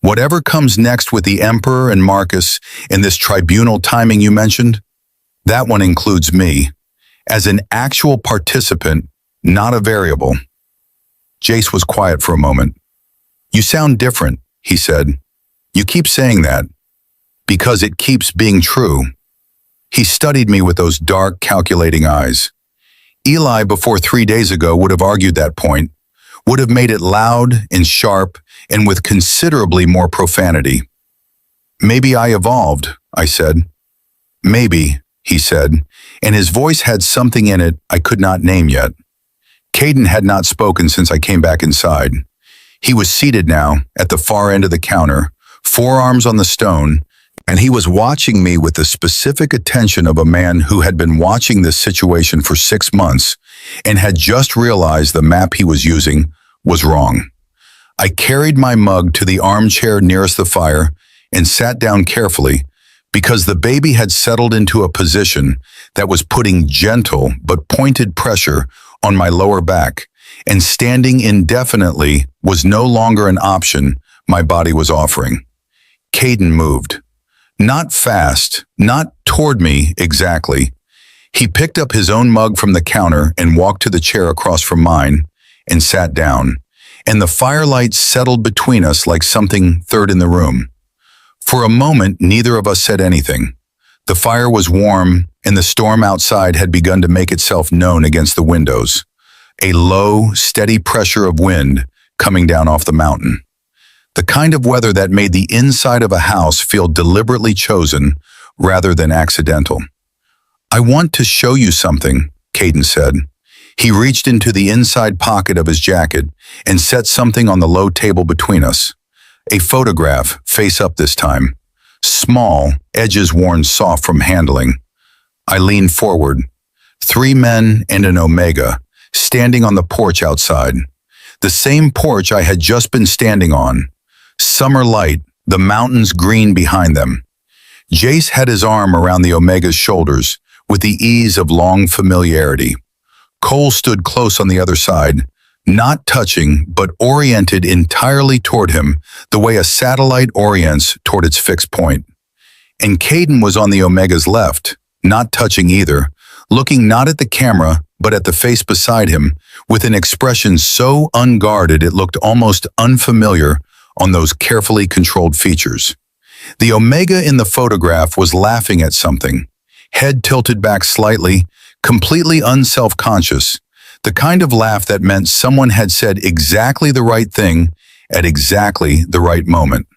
whatever comes next with the Emperor and Marcus and this tribunal timing you mentioned, that one includes me, as an actual participant, not a variable." Jace was quiet for a moment. "You sound different," he said. "You keep saying that, because it keeps being true." He studied me with those dark, calculating eyes. Eli, before 3 days ago, would have argued that point, would have made it loud and sharp and with considerably more profanity. "Maybe I evolved," I said. "Maybe," he said, and his voice had something in it I could not name yet. Caden had not spoken since I came back inside. He was seated now at the far end of the counter, forearms on the stone, and he was watching me with the specific attention of a man who had been watching this situation for 6 months and had just realized the map he was using was wrong. I carried my mug to the armchair nearest the fire and sat down carefully because the baby had settled into a position that was putting gentle but pointed pressure on my lower back, and standing indefinitely was no longer an option my body was offering. Caden moved. Not fast, not toward me exactly. He picked up his own mug from the counter and walked to the chair across from mine and sat down, and the firelight settled between us like something third in the room. For a moment, neither of us said anything. The fire was warm, and the storm outside had begun to make itself known against the windows. A low, steady pressure of wind coming down off the mountain. The kind of weather that made the inside of a house feel deliberately chosen rather than accidental. "I want to show you something," Caden said. He reached into the inside pocket of his jacket and set something on the low table between us. A photograph, face up this time. Small, edges worn soft from handling. I leaned forward. 3 men and an Omega, standing on the porch outside. The same porch I had just been standing on. Summer light, the mountains green behind them. Jace had his arm around the Omega's shoulders, with the ease of long familiarity. Cole stood close on the other side, not touching but oriented entirely toward him the way a satellite orients toward its fixed point. And Caden was on the Omega's left, not touching either, looking not at the camera but at the face beside him, with an expression so unguarded it looked almost unfamiliar on those carefully controlled features. The Omega in the photograph was laughing at something, head tilted back slightly, completely unself-conscious, the kind of laugh that meant someone had said exactly the right thing at exactly the right moment.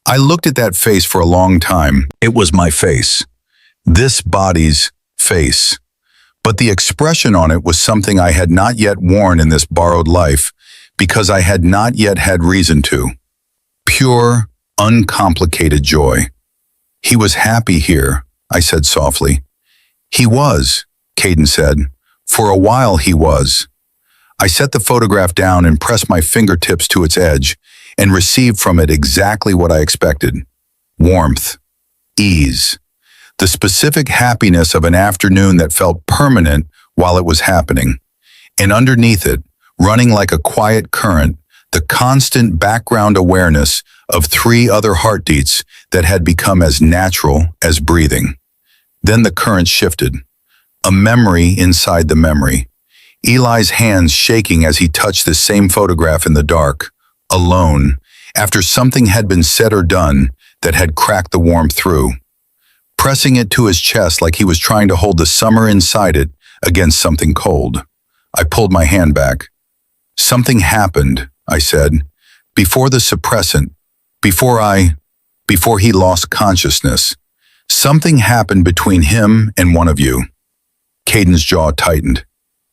I looked at that face for a long time. It was my face. This body's face. But the expression on it was something I had not yet worn in this borrowed life because I had not yet had reason to. Pure, uncomplicated joy. "He was happy here," I said softly. "He was," Caden said. "For a while he was." I set the photograph down and pressed my fingertips to its edge and received from it exactly what I expected. Warmth. Ease. The specific happiness of an afternoon that felt permanent while it was happening. And underneath it, running like a quiet current, the constant background awareness of 3 other heartbeats that had become as natural as breathing. Then the current shifted. A memory inside the memory. Eli's hands shaking as he touched this same photograph in the dark, alone, after something had been said or done that had cracked the warmth through. Pressing it to his chest like he was trying to hold the summer inside it against something cold. I pulled my hand back. "Something happened," I said, "before the suppressant, before he lost consciousness. Something happened between him and one of you." Caden's jaw tightened.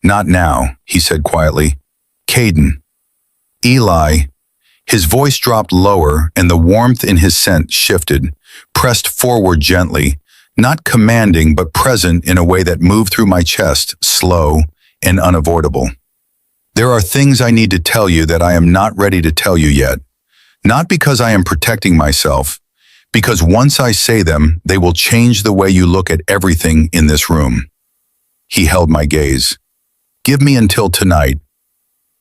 "Not now," he said quietly. "Caden." "Eli." His voice dropped lower and the warmth in his scent shifted, pressed forward gently, not commanding but present in a way that moved through my chest, slow and unavoidable. "There are things I need to tell you that I am not ready to tell you yet. Not because I am protecting myself, because once I say them, they will change the way you look at everything in this room." He held my gaze. "Give me until tonight."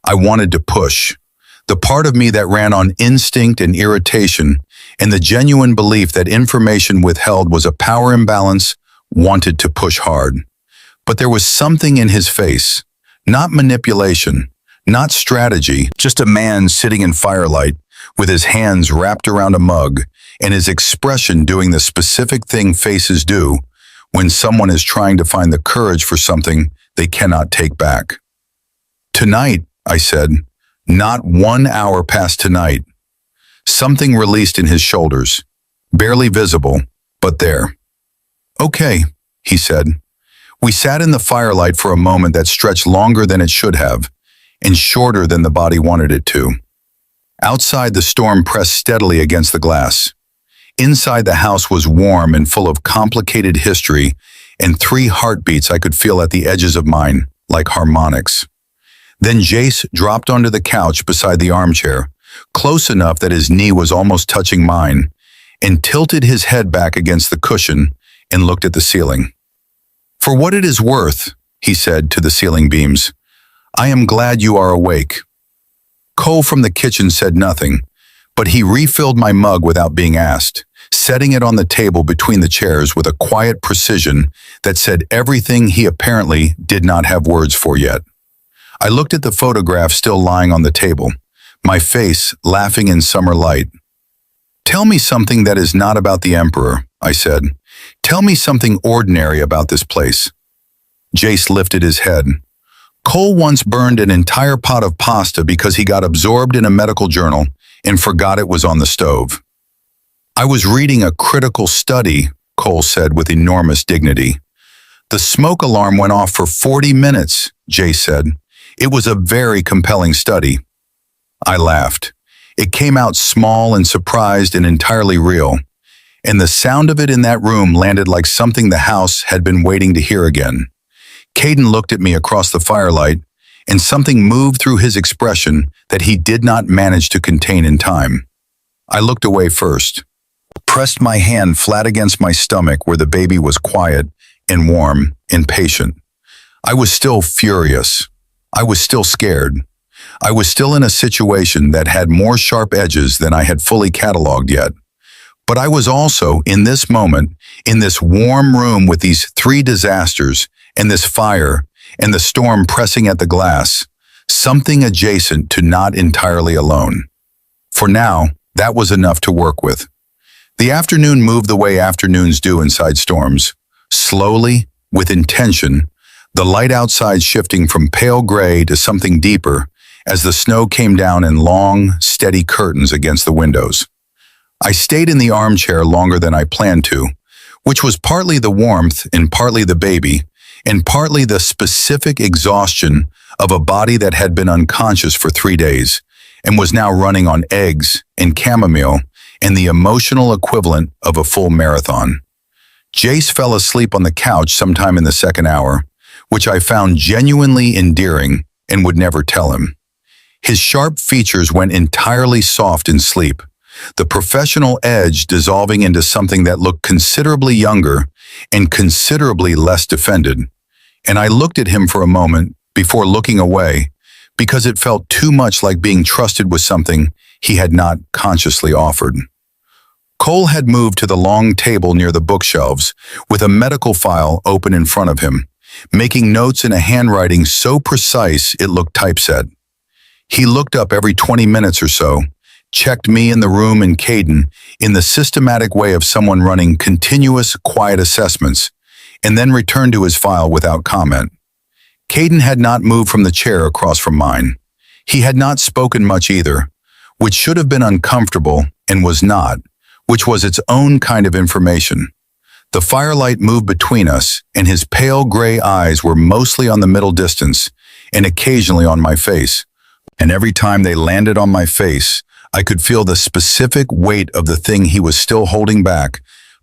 I wanted to push. The part of me that ran on instinct and irritation and the genuine belief that information withheld was a power imbalance wanted to push hard. But there was something in his face, not manipulation, not strategy, just a man sitting in firelight with his hands wrapped around a mug and his expression doing the specific thing faces do when someone is trying to find the courage for something they cannot take back. "Tonight," I said, "not 1 hour past tonight." Something released in his shoulders, barely visible, but there. "Okay," he said. We sat in the firelight for a moment that stretched longer than it should have, and shorter than the body wanted it to. Outside, the storm pressed steadily against the glass. Inside, the house was warm and full of complicated history and 3 heartbeats I could feel at the edges of mine, like harmonics. Then Jace dropped onto the couch beside the armchair, close enough that his knee was almost touching mine, and tilted his head back against the cushion and looked at the ceiling. "For what it is worth," he said to the ceiling beams, "I am glad you are awake." Cole from the kitchen said nothing, but he refilled my mug without being asked, setting it on the table between the chairs with a quiet precision that said everything he apparently did not have words for yet. I looked at the photograph still lying on the table, my face laughing in summer light. "Tell me something that is not about the Emperor," I said. "Tell me something ordinary about this place." Jace lifted his head. "Cole once burned an entire pot of pasta because he got absorbed in a medical journal and forgot it was on the stove." "I was reading a critical study," Cole said with enormous dignity. The smoke alarm went off for 40 minutes, Jay said. It was a very compelling study. I laughed. It came out small and surprised and entirely real, and the sound of it in that room landed like something the house had been waiting to hear again. Caden looked at me across the firelight, and something moved through his expression that he did not manage to contain in time. I looked away first, pressed my hand flat against my stomach where the baby was quiet and warm and patient. I was still furious. I was still scared. I was still in a situation that had more sharp edges than I had fully cataloged yet. But I was also, in this moment, in this warm room with these three disasters, and this fire, and the storm pressing at the glass, something adjacent to not entirely alone. For now, that was enough to work with. The afternoon moved the way afternoons do inside storms, slowly, with intention, the light outside shifting from pale gray to something deeper as the snow came down in long, steady curtains against the windows. I stayed in the armchair longer than I planned to, which was partly the warmth and partly the baby, and partly the specific exhaustion of a body that had been unconscious for 3 days and was now running on eggs and chamomile and the emotional equivalent of a full marathon. Jace fell asleep on the couch sometime in the second hour, which I found genuinely endearing and would never tell him. His sharp features went entirely soft in sleep, the professional edge dissolving into something that looked considerably younger and considerably less defended. And I looked at him for a moment before looking away because it felt too much like being trusted with something he had not consciously offered. Cole had moved to the long table near the bookshelves with a medical file open in front of him, making notes in a handwriting so precise it looked typeset. He looked up every 20 minutes or so, checked me in the room and Caden in the systematic way of someone running continuous, quiet assessments, and then returned to his file without comment. Caden had not moved from the chair across from mine. He had not spoken much either, which should have been uncomfortable and was not, which was its own kind of information. The firelight moved between us, and his pale gray eyes were mostly on the middle distance and occasionally on my face. And every time they landed on my face, I could feel the specific weight of the thing he was still holding back,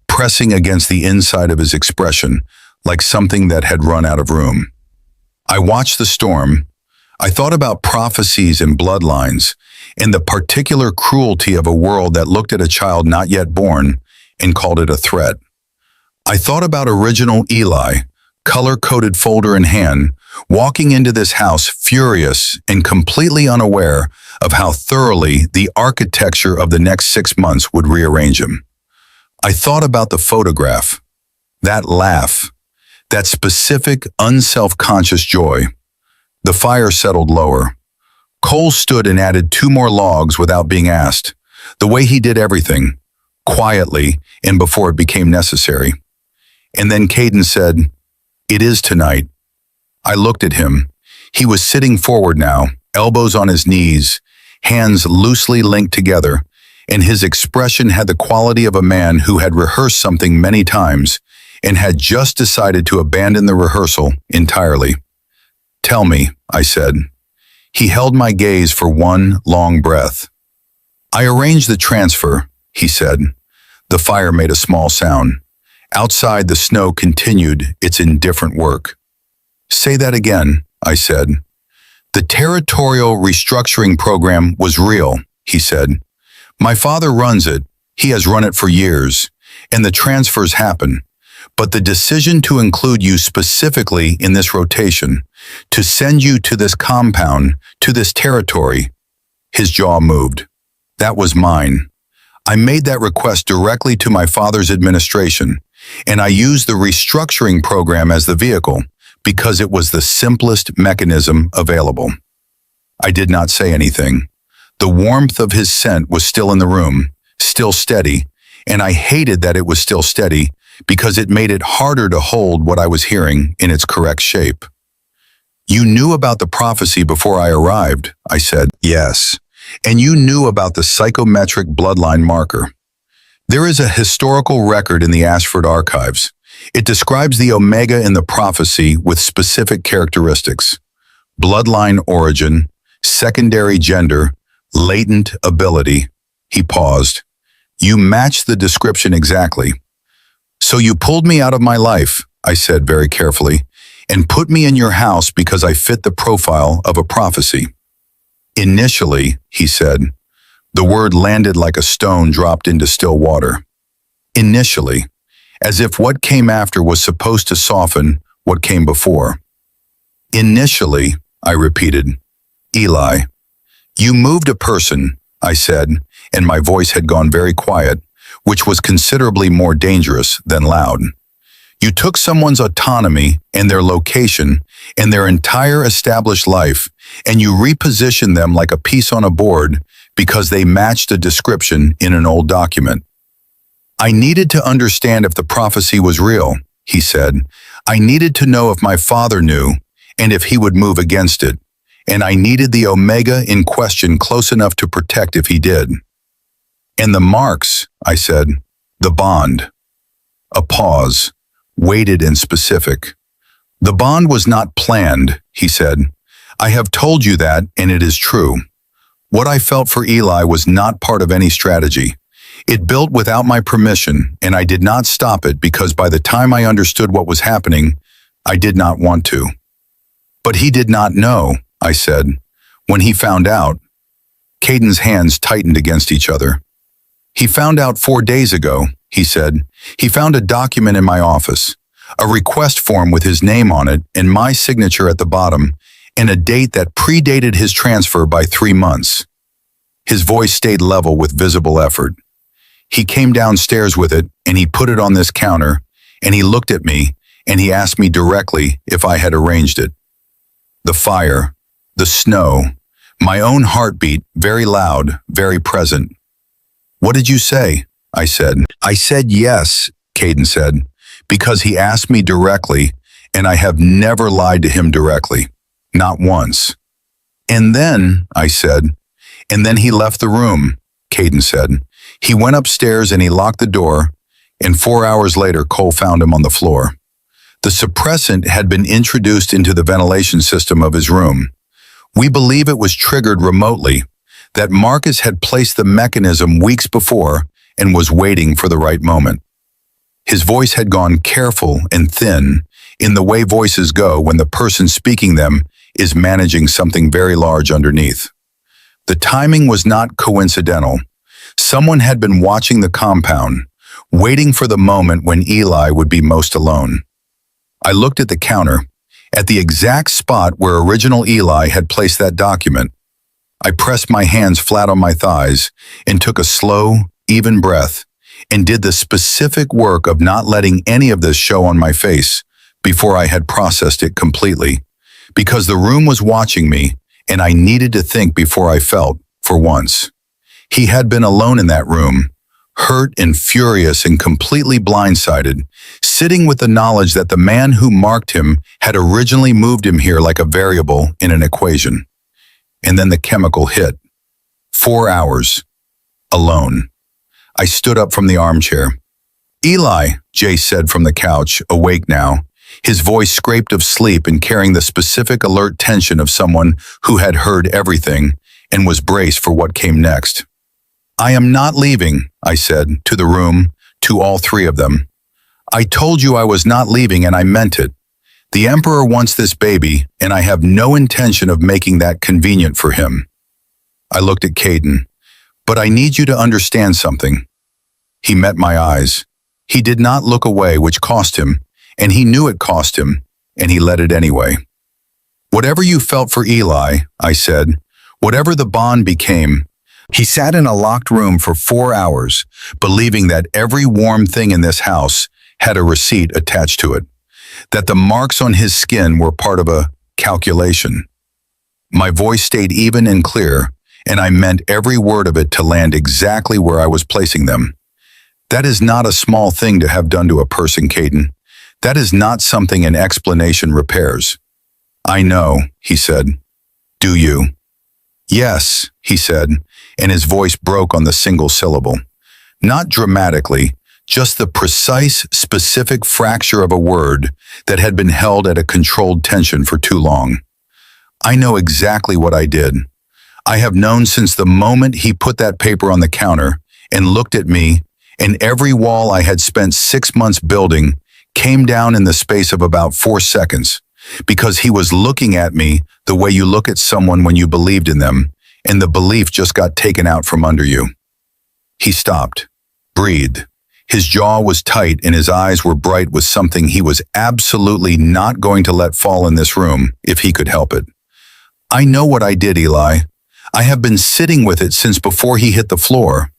pressing against the inside of his expression, like something that had run out of room. I watched the storm. I thought about prophecies and bloodlines, and the particular cruelty of a world that looked at a child not yet born and called it a threat. I thought about original Eli, color-coded folder in hand, walking into this house furious and completely unaware of how thoroughly the architecture of the next 6 months would rearrange him. I thought about the photograph, that laugh, that specific, unself-conscious joy. The fire settled lower. Cole stood and added 2 more logs without being asked, the way he did everything, quietly and before it became necessary. And then Caden said, "It is tonight." I looked at him. He was sitting forward now, elbows on his knees, hands loosely linked together, and his expression had the quality of a man who had rehearsed something many times and had just decided to abandon the rehearsal entirely. "Tell me," I said. He held my gaze for one long breath. "I arranged the transfer," he said. The fire made a small sound. Outside, the snow continued its indifferent work. "Say that again," I said. "The territorial restructuring program was real," he said. "My father runs it. He has run it for years, and the transfers happen. But the decision to include you specifically in this rotation, to send you to this compound, to this territory," his jaw moved. "That was mine. I made that request directly to my father's administration, and I used the restructuring program as the vehicle because it was the simplest mechanism available." I did not say anything. The warmth of his scent was still in the room, still steady, and I hated that it was still steady because it made it harder to hold what I was hearing in its correct shape. "You knew about the prophecy before I arrived," I said. "Yes. And you knew about the psychometric bloodline marker." There is a historical record in the Ashford archives. It describes the Omega in the prophecy with specific characteristics: bloodline origin, secondary gender, latent ability. He paused. You match the description exactly. So you pulled me out of my life, I said very carefully, and put me in your house because I fit the profile of a prophecy. Initially, he said. The word landed like a stone dropped into still water. Initially, as if what came after was supposed to soften what came before. Initially, I repeated. Eli, you moved a person, I said, and my voice had gone very quiet, which was considerably more dangerous than loud. You took someone's autonomy and their location and their entire established life, and you repositioned them like a piece on a board because they matched a description in an old document. I needed to understand if the prophecy was real, he said. I needed to know if my father knew and if he would move against it, and I needed the Omega in question close enough to protect if he did. And the marks, I said, the bond. A pause, weighted and specific. The bond was not planned, he said. I have told you that, and it is true. What I felt for Eli was not part of any strategy. It built without my permission, and I did not stop it because by the time I understood what was happening, I did not want to. But he did not know, I said. When he found out, Caden's hands tightened against each other. He found out 4 days ago, he said. He found a document in my office, a request form with his name on it and my signature at the bottom, and a date that predated his transfer by 3 months. His voice stayed level with visible effort. He came downstairs with it, and he put it on this counter, and he looked at me, and he asked me directly if I had arranged it. The fire, the snow, my own heartbeat, very loud, very present. What did you say? I said. I said yes, Caden said, because he asked me directly, and I have never lied to him directly. Not once. And then, I said, and then he left the room, Caden said. He went upstairs and he locked the door, and 4 hours later Cole found him on the floor. The suppressant had been introduced into the ventilation system of his room. We believe it was triggered remotely, that Marcus had placed the mechanism weeks before and was waiting for the right moment. His voice had gone careful and thin, in the way voices go when the person speaking them is managing something very large underneath. The timing was not coincidental. Someone had been watching the compound, waiting for the moment when Eli would be most alone. I looked at the counter, at the exact spot where original Eli had placed that document. I pressed my hands flat on my thighs and took a slow, even breath, and did the specific work of not letting any of this show on my face before I had processed it completely, because the room was watching me and I needed to think before I felt, for once. He had been alone in that room, hurt and furious and completely blindsided, sitting with the knowledge that the man who marked him had originally moved him here like a variable in an equation. And then the chemical hit. 4 hours. Alone. I stood up from the armchair. Eli, Jay said from the couch, awake now, his voice scraped of sleep and carrying the specific alert tension of someone who had heard everything and was braced for what came next. I am not leaving, I said, to the room, to all 3 of them. I told you I was not leaving and I meant it. The Emperor wants this baby, and I have no intention of making that convenient for him. I looked at Caden. But I need you to understand something. He met my eyes. He did not look away, which cost him, and he knew it cost him, and he let it anyway. Whatever you felt for Eli, I said, whatever the bond became, he sat in a locked room for 4 hours, believing that every warm thing in this house had a receipt attached to it, that the marks on his skin were part of a calculation. My voice stayed even and clear, and I meant every word of it to land exactly where I was placing them. That is not a small thing to have done to a person, Caden. That is not something an explanation repairs. I know, he said. Do you? Yes, he said, and his voice broke on the single syllable. Not dramatically, just the precise, specific fracture of a word that had been held at a controlled tension for too long. I know exactly what I did. I have known since the moment he put that paper on the counter and looked at me, and every wall I had spent 6 months building came down in the space of about 4 seconds, because he was looking at me the way you look at someone when you believed in them, and the belief just got taken out from under you. He stopped, breathed. His jaw was tight and his eyes were bright with something he was absolutely not going to let fall in this room if he could help it. I know what I did, Eli. I have been sitting with it since before he hit the floor.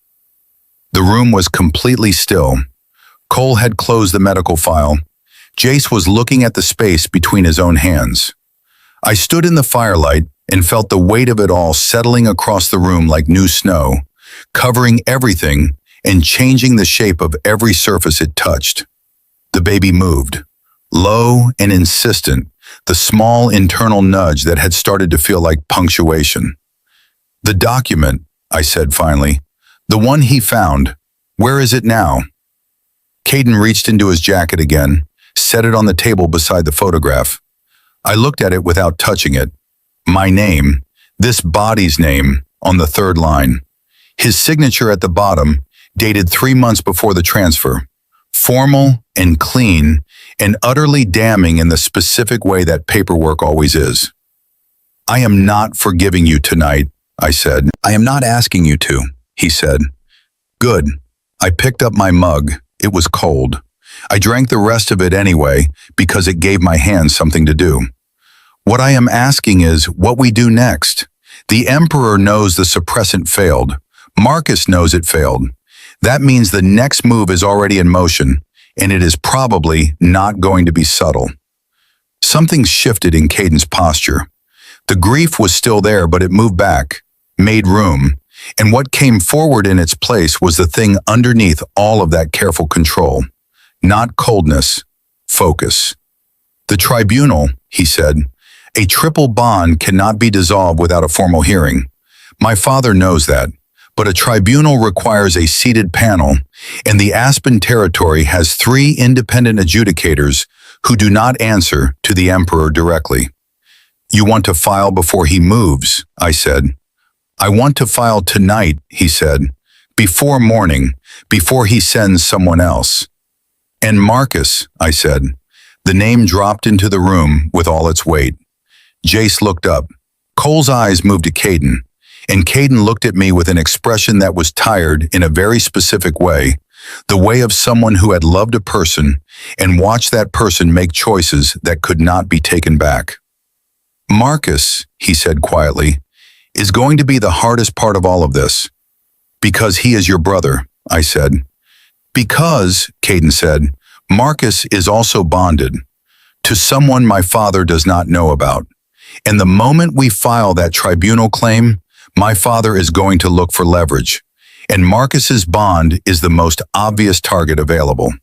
The room was completely still. Cole had closed the medical file. Jace was looking at the space between his own hands. I stood in the firelight and felt the weight of it all settling across the room like new snow, covering everything and changing the shape of every surface it touched. The baby moved, low and insistent, the small internal nudge that had started to feel like punctuation. "The document," I said finally. "The one he found. Where is it now?" Caden reached into his jacket again, set it on the table beside the photograph. I looked at it without touching it. My name, this body's name, on the third line. His signature at the bottom, dated 3 months before the transfer. Formal and clean and utterly damning in the specific way that paperwork always is. "I am not forgiving you tonight," I said. "I am not asking you to," he said. "Good." I picked up my mug. It was cold. I drank the rest of it anyway because it gave my hands something to do. "What I am asking is what we do next. The Emperor knows the suppressant failed. Marcus knows it failed. That means the next move is already in motion, and it is probably not going to be subtle." Something shifted in Caden's posture. The grief was still there, but it moved back, made room, and what came forward in its place was the thing underneath all of that careful control. Not coldness, focus. "The tribunal," he said. "A triple bond cannot be dissolved without a formal hearing. My father knows that, but a tribunal requires a seated panel, and the Aspen territory has 3 independent adjudicators who do not answer to the Emperor directly." "You want to file before he moves," I said. "I want to file tonight," he said. "Before morning, before he sends someone else." "And Marcus," I said. The name dropped into the room with all its weight. Jace looked up. Cole's eyes moved to Caden, and Caden looked at me with an expression that was tired in a very specific way, the way of someone who had loved a person and watched that person make choices that could not be taken back. "Marcus," he said quietly, "is going to be the hardest part of all of this. Because he is your brother," I said. "Because," Caden said, "Marcus is also bonded to someone my father does not know about. And the moment we file that tribunal claim, my father is going to look for leverage. And Marcus's bond is the most obvious target available."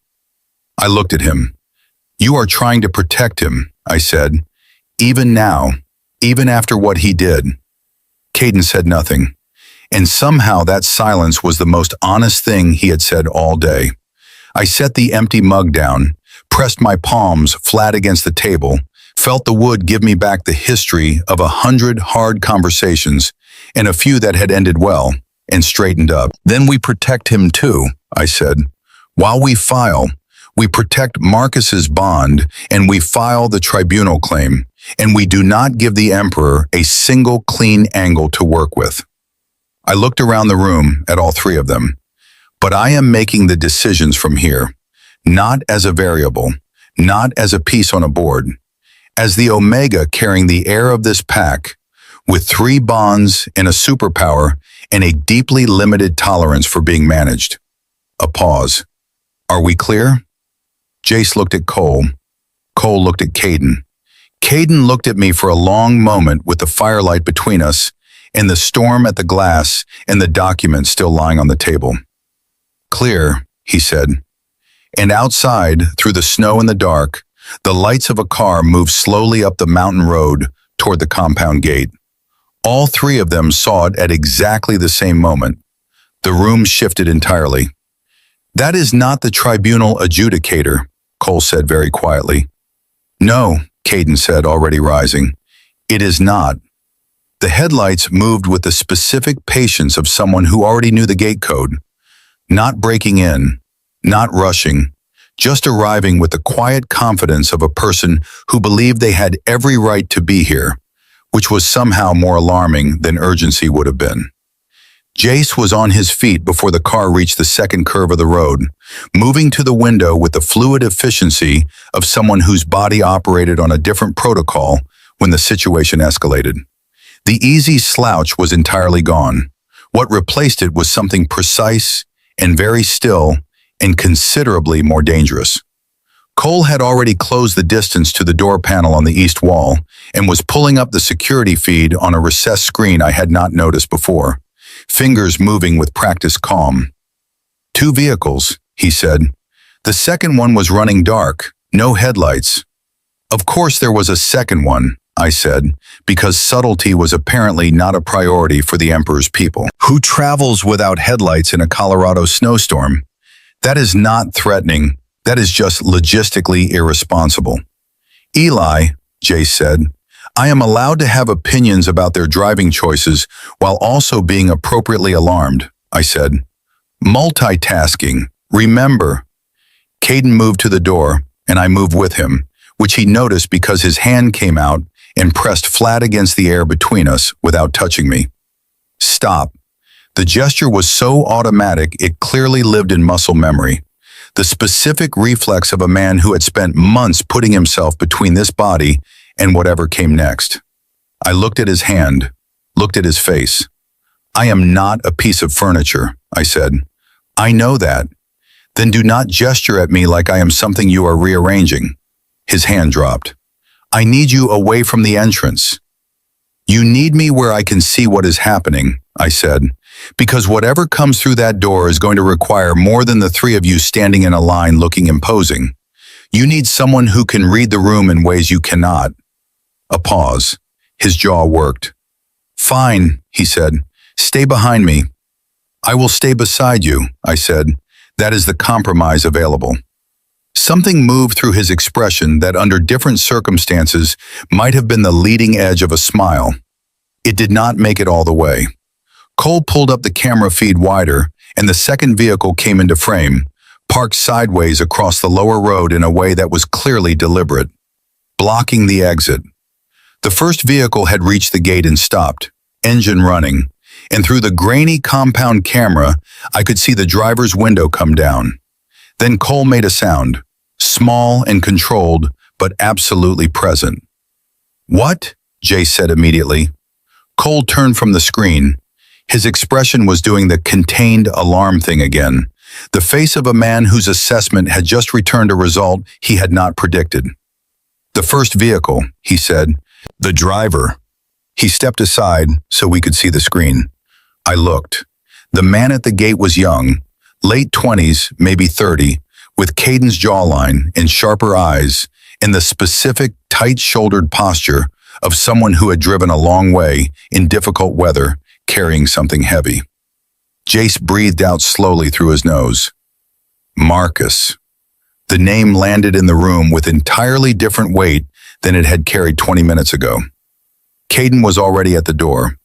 I looked at him. "You are trying to protect him," I said. "Even now, even after what he did." Caden said nothing. And somehow that silence was the most honest thing he had said all day. I set the empty mug down, pressed my palms flat against the table, felt the wood give me back the history of 100 hard conversations and a few that had ended well, and straightened up. "Then we protect him too," I said. "While we file, we protect Marcus's bond and we file the tribunal claim, and we do not give the Emperor a single clean angle to work with." I looked around the room at all 3 of them. "But I am making the decisions from here, not as a variable, not as a piece on a board, as the Omega carrying the air of this pack, with 3 bonds and a superpower and a deeply limited tolerance for being managed." A pause. "Are we clear?" Jace looked at Cole. Cole looked at Caden. Caden looked at me for a long moment with the firelight between us and the storm at the glass and the document still lying on the table. "Clear," he said. And outside, through the snow and the dark, the lights of a car moved slowly up the mountain road toward the compound gate. All 3 of them saw it at exactly the same moment. The room shifted entirely. That is not the tribunal adjudicator, Cole said very quietly. No, Caden said, already rising. It is not. The headlights moved with the specific patience of someone who already knew the gate code. Not breaking in, not rushing, just arriving with the quiet confidence of a person who believed they had every right to be here, which was somehow more alarming than urgency would have been. Jace was on his feet before the car reached the second curve of the road, moving to the window with the fluid efficiency of someone whose body operated on a different protocol when the situation escalated. The easy slouch was entirely gone. What replaced it was something precise and very still and considerably more dangerous. Cole had already closed the distance to the door panel on the east wall and was pulling up the security feed on a recessed screen I had not noticed before, fingers moving with practiced calm. 2 vehicles, he said. The second one was running dark, no headlights. Of course there was a second one, I said, because subtlety was apparently not a priority for the Emperor's people. Who travels without headlights in a Colorado snowstorm? That is not threatening. That is just logistically irresponsible. Eli, Jace said, I am allowed to have opinions about their driving choices while also being appropriately alarmed, I said. Multitasking, remember. Caden moved to the door, and I moved with him, which he noticed because his hand came out and pressed flat against the air between us without touching me. Stop. The gesture was so automatic it clearly lived in muscle memory. The specific reflex of a man who had spent months putting himself between this body and whatever came next. I looked at his hand, looked at his face. I am not a piece of furniture, I said. I know that. Then do not gesture at me like I am something you are rearranging. His hand dropped. I need you away from the entrance. You need me where I can see what is happening, I said, because whatever comes through that door is going to require more than the 3 of you standing in a line looking imposing. You need someone who can read the room in ways you cannot. A pause. His jaw worked. Fine, he said. Stay behind me. I will stay beside you, I said. That is the compromise available. Something moved through his expression that under different circumstances might have been the leading edge of a smile. It did not make it all the way. Cole pulled up the camera feed wider, and the second vehicle came into frame, parked sideways across the lower road in a way that was clearly deliberate, blocking the exit. The first vehicle had reached the gate and stopped, engine running, and through the grainy compound camera, I could see the driver's window come down. Then Cole made a sound, small and controlled, but absolutely present. What? Jay said immediately. Cole turned from the screen. His expression was doing the contained alarm thing again, the face of a man whose assessment had just returned a result he had not predicted. The first vehicle, he said. The driver. He stepped aside so we could see the screen. I looked. The man at the gate was young, late 20s, maybe 30, with Caden's jawline and sharper eyes and the specific tight-shouldered posture of someone who had driven a long way in difficult weather carrying something heavy. Jace breathed out slowly through his nose. Marcus. The name landed in the room with entirely different weight than it had carried 20 minutes ago. Caden was already at the door.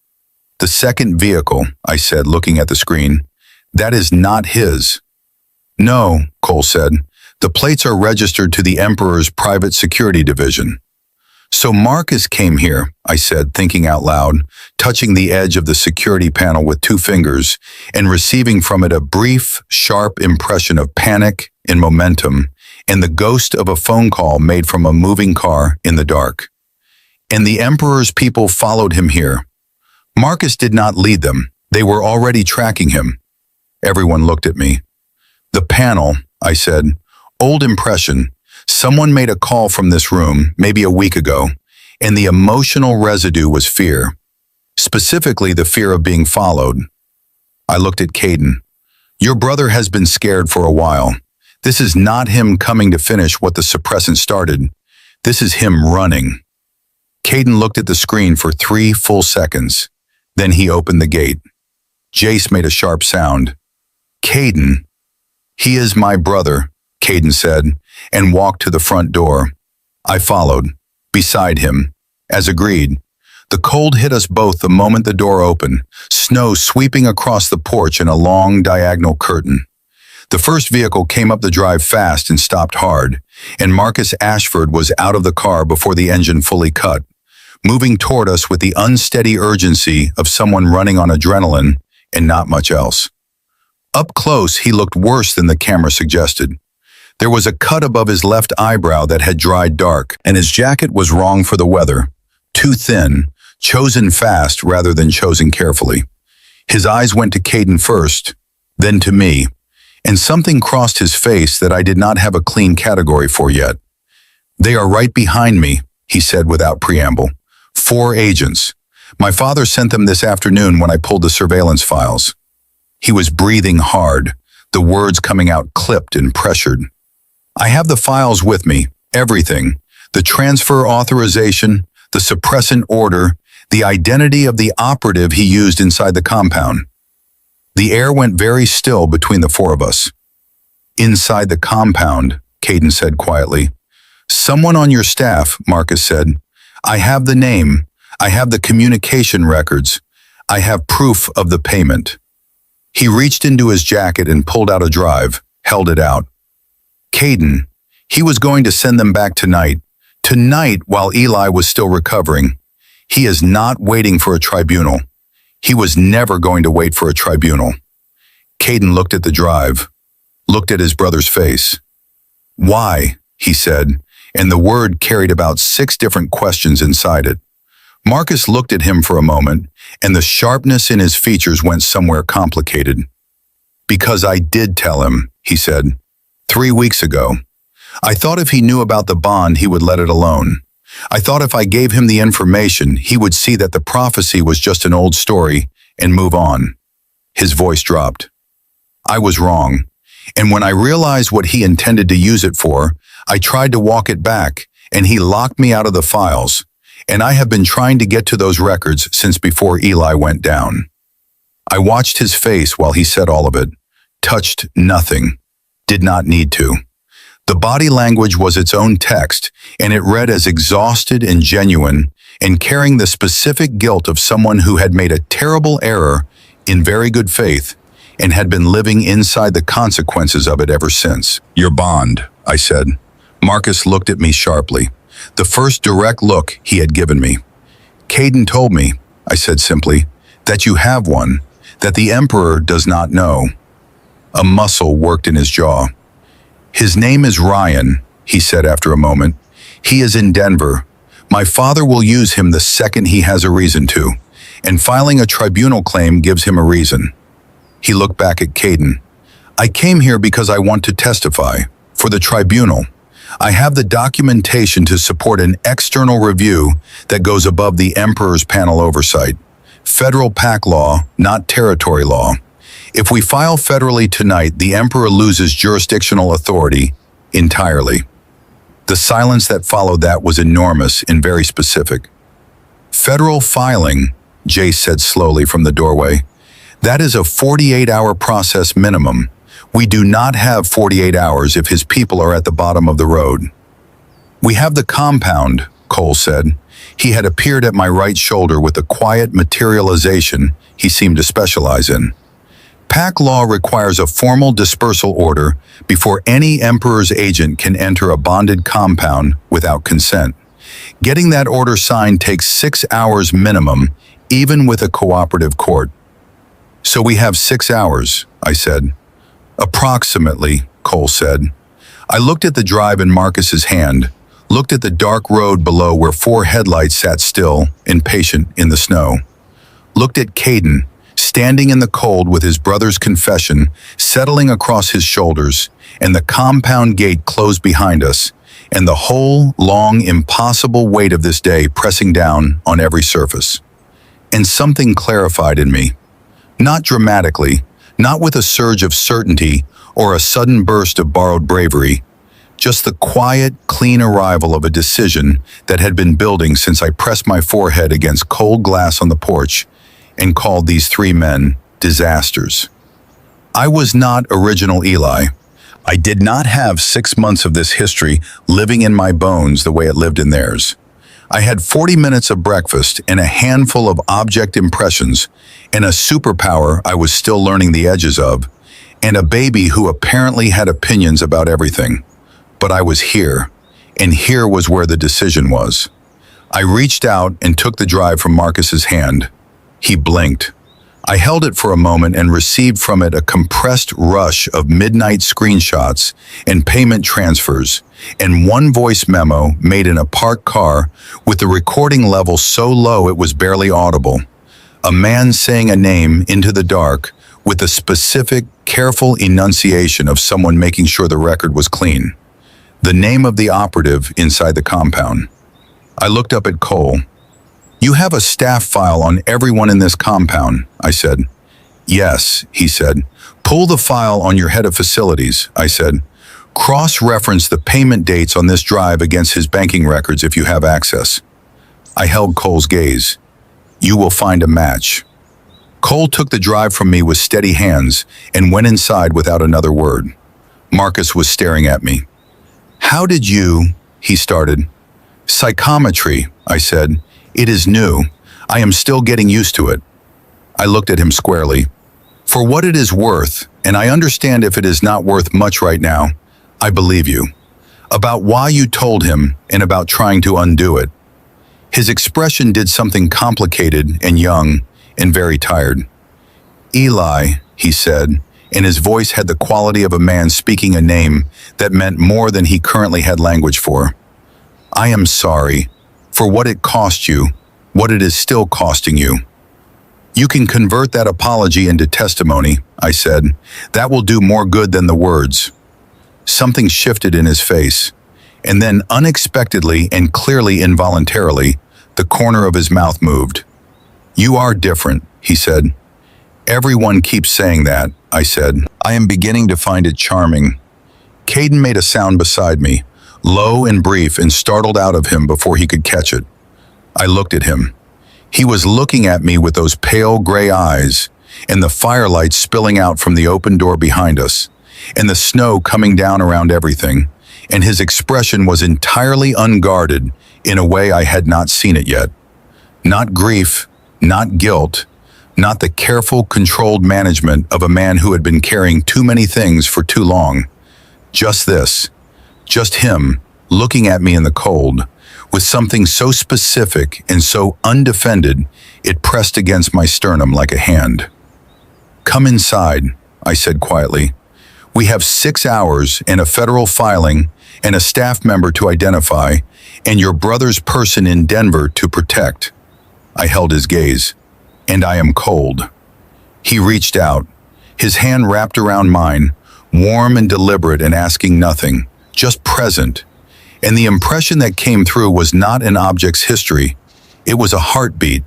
The second vehicle, I said, looking at the screen. That is not his. No, Cole said. The plates are registered to the Emperor's private security division. So Marcus came here, I said, thinking out loud, touching the edge of the security panel with 2 fingers and receiving from it a brief, sharp impression of panic and momentum and the ghost of a phone call made from a moving car in the dark. And the Emperor's people followed him here. Marcus did not lead them. They were already tracking him. Everyone looked at me. The panel, I said, old impression. Someone made a call from this room, maybe a week ago, and the emotional residue was fear. Specifically, the fear of being followed. I looked at Caden. Your brother has been scared for a while. This is not him coming to finish what the suppressant started. This is him running. Caden looked at the screen for 3 full seconds. Then he opened the gate. Jace made a sharp sound. Caden. "He is my brother," Caden said, and walked to the front door. I followed, beside him. As agreed, the cold hit us both the moment the door opened, snow sweeping across the porch in a long diagonal curtain. The first vehicle came up the drive fast and stopped hard, and Marcus Ashford was out of the car before the engine fully cut, moving toward us with the unsteady urgency of someone running on adrenaline and not much else. Up close, he looked worse than the camera suggested. There was a cut above his left eyebrow that had dried dark, and his jacket was wrong for the weather, too thin, chosen fast rather than chosen carefully. His eyes went to Caden first, then to me, and something crossed his face that I did not have a clean category for yet. "They are right behind me," he said without preamble. "4 agents. My father sent them this afternoon when I pulled the surveillance files." He was breathing hard, the words coming out clipped and pressured. "I have the files with me, everything. The transfer authorization, the suppressant order, the identity of the operative he used inside the compound." The air went very still between the 4 of us. "Inside the compound," Caden said quietly. "Someone on your staff," Marcus said. "I have the name. I have the communication records. I have proof of the payment." He reached into his jacket and pulled out a drive, held it out. "Caden, he was going to send them back tonight. Tonight while Eli was still recovering. He is not waiting for a tribunal. He was never going to wait for a tribunal." Caden looked at the drive, looked at his brother's face. "Why?" he said, and the word carried about 6 different questions inside it. Marcus looked at him for a moment, and the sharpness in his features went somewhere complicated. "Because I did tell him," he said, 3 weeks ago. "I thought if he knew about the bond, he would let it alone. I thought if I gave him the information, he would see that the prophecy was just an old story and move on." His voice dropped. "I was wrong, and when I realized what he intended to use it for, I tried to walk it back, and he locked me out of the files, and I have been trying to get to those records since before Eli went down." I watched his face while he said all of it, touched nothing, did not need to. The body language was its own text, and it read as exhausted and genuine, and carrying the specific guilt of someone who had made a terrible error in very good faith and had been living inside the consequences of it ever since. "Your bond," I said. Marcus looked at me sharply, the first direct look he had given me. "Caden told me," I said simply, "that you have one, that the Emperor does not know." A muscle worked in his jaw. "His name is Ryan," he said after a moment. "He is in Denver. My father will use him the second he has a reason to, and filing a tribunal claim gives him a reason." He looked back at Caden. "I came here because I want to testify, for the tribunal. I have the documentation to support an external review that goes above the Emperor's panel oversight. Federal PAC law, not territory law. If we file federally tonight, the Emperor loses jurisdictional authority entirely." The silence that followed that was enormous and very specific. "Federal filing," Jace said slowly from the doorway. "That is a 48-hour process minimum. We do not have 48 hours if his people are at the bottom of the road." "We have the compound," Cole said. He had appeared at my right shoulder with the quiet materialization he seemed to specialize in. "PAC law requires a formal dispersal order before any Emperor's agent can enter a bonded compound without consent. Getting that order signed takes 6 hours minimum, even with a cooperative court." "So we have 6 hours," I said. "Approximately," Cole said. I looked at the drive in Marcus's hand, looked at the dark road below where 4 headlights sat still, impatient in the snow. Looked at Caden, standing in the cold with his brother's confession settling across his shoulders, and the compound gate closed behind us, and the whole, long, impossible weight of this day pressing down on every surface. And something clarified in me. Not dramatically, not with a surge of certainty or a sudden burst of borrowed bravery, just the quiet, clean arrival of a decision that had been building since I pressed my forehead against cold glass on the porch and called these 3 men disasters. I was not original Eli. I did not have 6 months of this history living in my bones the way it lived in theirs. I had 40 minutes of breakfast and a handful of object impressions and a superpower I was still learning the edges of, and a baby who apparently had opinions about everything. But I was here, and here was where the decision was. I reached out and took the drive from Marcus's hand. He blinked. I held it for a moment and received from it a compressed rush of midnight screenshots and payment transfers, and one voice memo made in a parked car with the recording level so low it was barely audible. A man saying a name into the dark with a specific, careful enunciation of someone making sure the record was clean. The name of the operative inside the compound. I looked up at Cole. "You have a staff file on everyone in this compound," I said. "Yes," he said. "Pull the file on your head of facilities," I said. "Cross-reference the payment dates on this drive against his banking records if you have access." I held Cole's gaze. "You will find a match." Cole took the drive from me with steady hands and went inside without another word. Marcus was staring at me. "How did you?" he started. "Psychometry," I said. "It is new. I am still getting used to it." I looked at him squarely. "For what it is worth, and I understand if it is not worth much right now, I believe you. About why you told him and about trying to undo it." His expression did something complicated and young and very tired. "Eli," he said, and his voice had the quality of a man speaking a name that meant more than he currently had language for. "I am sorry for what it cost you, what it is still costing you." "You can convert that apology into testimony," I said. "That will do more good than the words." Something shifted in his face, and then unexpectedly and clearly involuntarily, the corner of his mouth moved. "You are different," he said. "Everyone keeps saying that," I said. "I am beginning to find it charming." Caden made a sound beside me, low and brief and startled out of him before he could catch it. I looked at him. He was looking at me with those pale gray eyes, and the firelight spilling out from the open door behind us, and the snow coming down around everything, and his expression was entirely unguarded in a way I had not seen it yet. Not grief, not guilt, not the careful, controlled management of a man who had been carrying too many things for too long. Just this. Just him, looking at me in the cold, with something so specific and so undefended, it pressed against my sternum like a hand. "Come inside," I said quietly. "We have 6 hours and a federal filing and a staff member to identify, and your brother's person in Denver to protect." I held his gaze. "And I am cold." He reached out, his hand wrapped around mine, warm and deliberate and asking nothing. Just present, and the impression that came through was not an object's history. It was a heartbeat,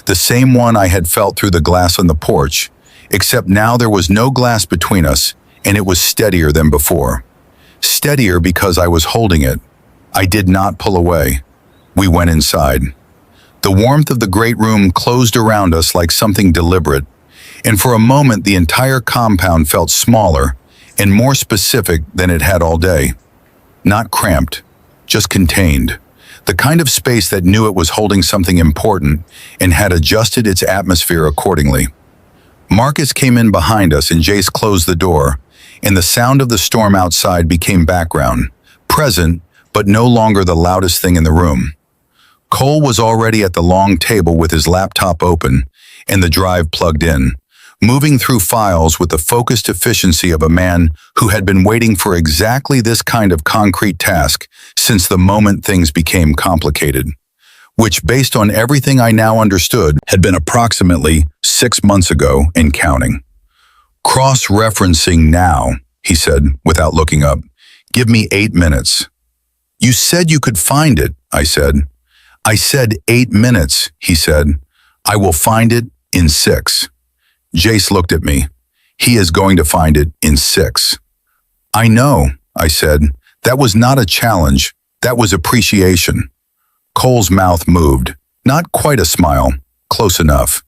the same one I had felt through the glass on the porch, except now there was no glass between us, and it was steadier than before. Steadier because I was holding it. I did not pull away. We went inside. The warmth of the great room closed around us like something deliberate, and for a moment the entire compound felt smaller and more specific than it had all day. Not cramped, just contained. The kind of space that knew it was holding something important and had adjusted its atmosphere accordingly. Marcus came in behind us and Jace closed the door, and the sound of the storm outside became background, present, but no longer the loudest thing in the room. Cole was already at the long table with his laptop open and the drive plugged in, moving through files with the focused efficiency of a man who had been waiting for exactly this kind of concrete task since the moment things became complicated, which, based on everything I now understood, had been approximately 6 months ago and counting. "Cross-referencing now," he said without looking up. "Give me 8 minutes." "You said you could find it," I said. "I said 8 minutes," he said. "I will find it in 6. Jace looked at me. "He is going to find it in 6. "I know," I said. "That was not a challenge. That was appreciation." Cole's mouth moved. Not quite a smile. Close enough.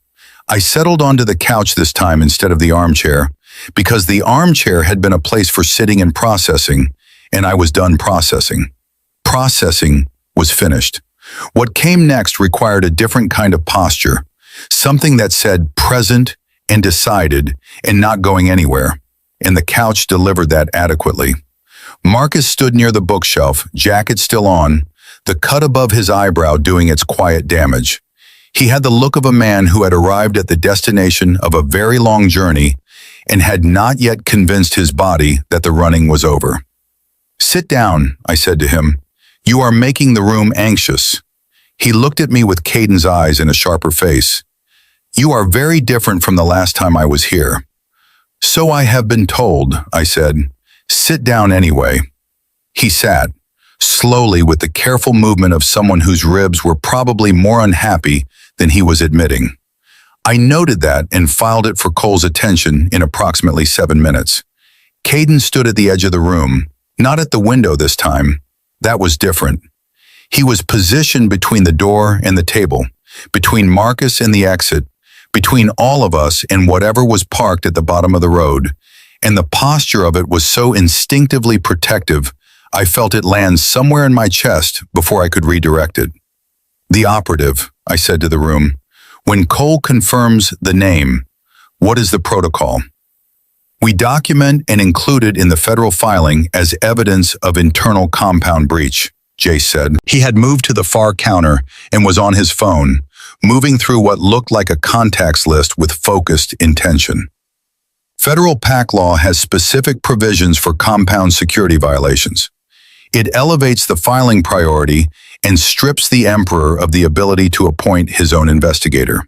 I settled onto the couch this time instead of the armchair, because the armchair had been a place for sitting and processing, and I was done processing. Processing was finished. What came next required a different kind of posture, something that said present and decided and not going anywhere, and the couch delivered that adequately. Marcus stood near the bookshelf, jacket still on, the cut above his eyebrow doing its quiet damage. He had the look of a man who had arrived at the destination of a very long journey and had not yet convinced his body that the running was over. "Sit down," I said to him. "You are making the room anxious." He looked at me with Caden's eyes and a sharper face. "You are very different from the last time I was here." "So I have been told," I said. "Sit down anyway." He sat, slowly with the careful movement of someone whose ribs were probably more unhappy than he was admitting. I noted that and filed it for Cole's attention in approximately 7 minutes. Caden stood at the edge of the room, not at the window this time. That was different. He was positioned between the door and the table, between Marcus and the exit, between all of us and whatever was parked at the bottom of the road, and the posture of it was so instinctively protective, I felt it land somewhere in my chest before I could redirect it. "The operative," I said to the room. "When Cole confirms the name, what is the protocol?" "We document and include it in the federal filing as evidence of internal compound breach," Jace said. He had moved to the far counter and was on his phone, moving through what looked like a contacts list with focused intention. Federal PAC law has specific provisions for compound security violations. It elevates the filing priority and strips the Emperor of the ability to appoint his own investigator.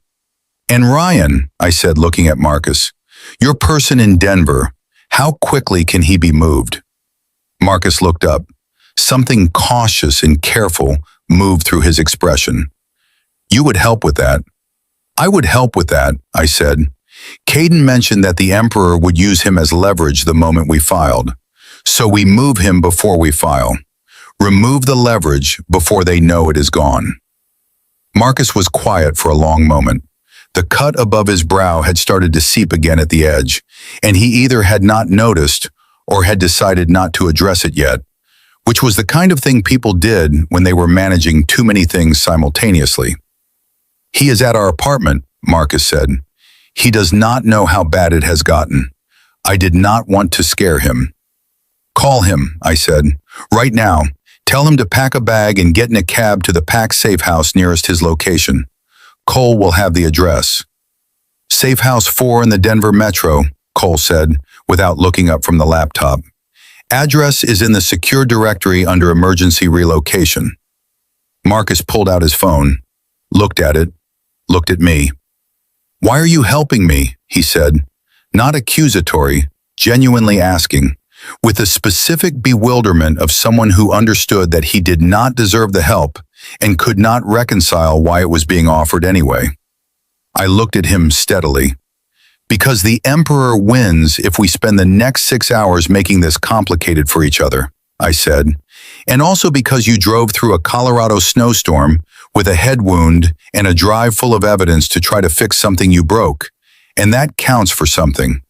"And Ryan," I said, looking at Marcus, "your person in Denver, how quickly can he be moved?" Marcus looked up. Something cautious and careful moved through his expression. "You would help with that." "I would help with that," I said. "Caden mentioned that the Emperor would use him as leverage the moment we filed. So we move him before we file. Remove the leverage before they know it is gone." Marcus was quiet for a long moment. The cut above his brow had started to seep again at the edge, and he either had not noticed or had decided not to address it yet, which was the kind of thing people did when they were managing too many things simultaneously. "He is at our apartment," Marcus said. "He does not know how bad it has gotten. I did not want to scare him." "Call him," I said. "Right now. Tell him to pack a bag and get in a cab to the PAC safe house nearest his location. Cole will have the address." "Safe House 4 in the Denver Metro," Cole said, without looking up from the laptop. "Address is in the secure directory under emergency relocation." Marcus pulled out his phone, looked at it, looked at me. "Why are you helping me?" he said, not accusatory, genuinely asking, with the specific bewilderment of someone who understood that he did not deserve the help and could not reconcile why it was being offered anyway. I looked at him steadily. "Because the Emperor wins if we spend the next 6 hours making this complicated for each other," I said, "and also because you drove through a Colorado snowstorm with a head wound and a drive full of evidence to try to fix something you broke, and that counts for something."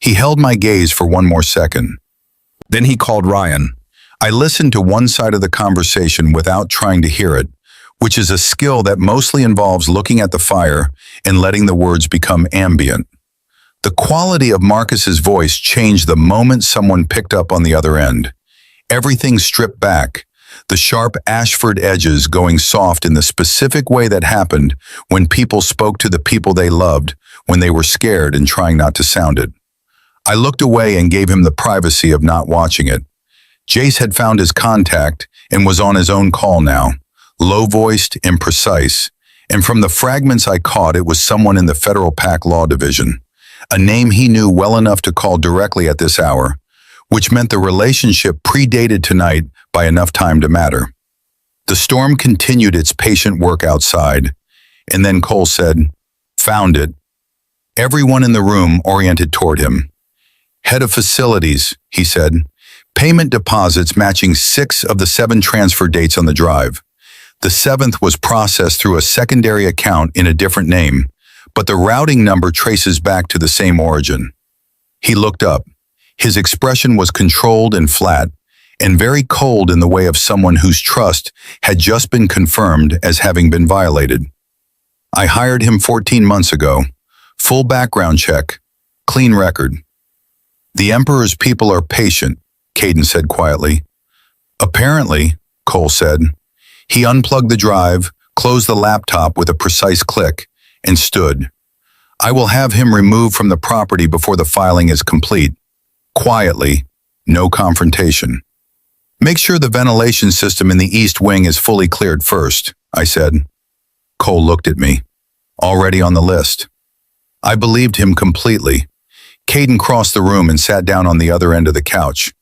He held my gaze for one more second. Then he called Ryan. I listened to one side of the conversation without trying to hear it, which is a skill that mostly involves looking at the fire and letting the words become ambient. The quality of Marcus's voice changed the moment someone picked up on the other end. Everything stripped back, the sharp Ashford edges going soft in the specific way that happened when people spoke to the people they loved when they were scared and trying not to sound it. I looked away and gave him the privacy of not watching it. Jace had found his contact and was on his own call now, low-voiced and precise, and from the fragments I caught it was someone in the Federal PAC Law Division, a name he knew well enough to call directly at this hour, which meant the relationship predated tonight by enough time to matter. The storm continued its patient work outside, and then Cole said, "Found it." Everyone in the room oriented toward him. "Head of facilities," he said. "Payment deposits matching 6 of the 7 transfer dates on the drive. The 7th was processed through a secondary account in a different name, but the routing number traces back to the same origin." He looked up. His expression was controlled and flat, and very cold in the way of someone whose trust had just been confirmed as having been violated. I hired him 14 months ago. Full background check. Clean record. The Emperor's people are patient, Caden said quietly. Apparently, Cole said. He unplugged the drive, closed the laptop with a precise click, and stood. I will have him removed from the property before the filing is complete. Quietly, no confrontation. Make sure the ventilation system in the east wing is fully cleared first, I said. Cole looked at me. Already on the list. I believed him completely. Caden crossed the room and sat down on the other end of the couch.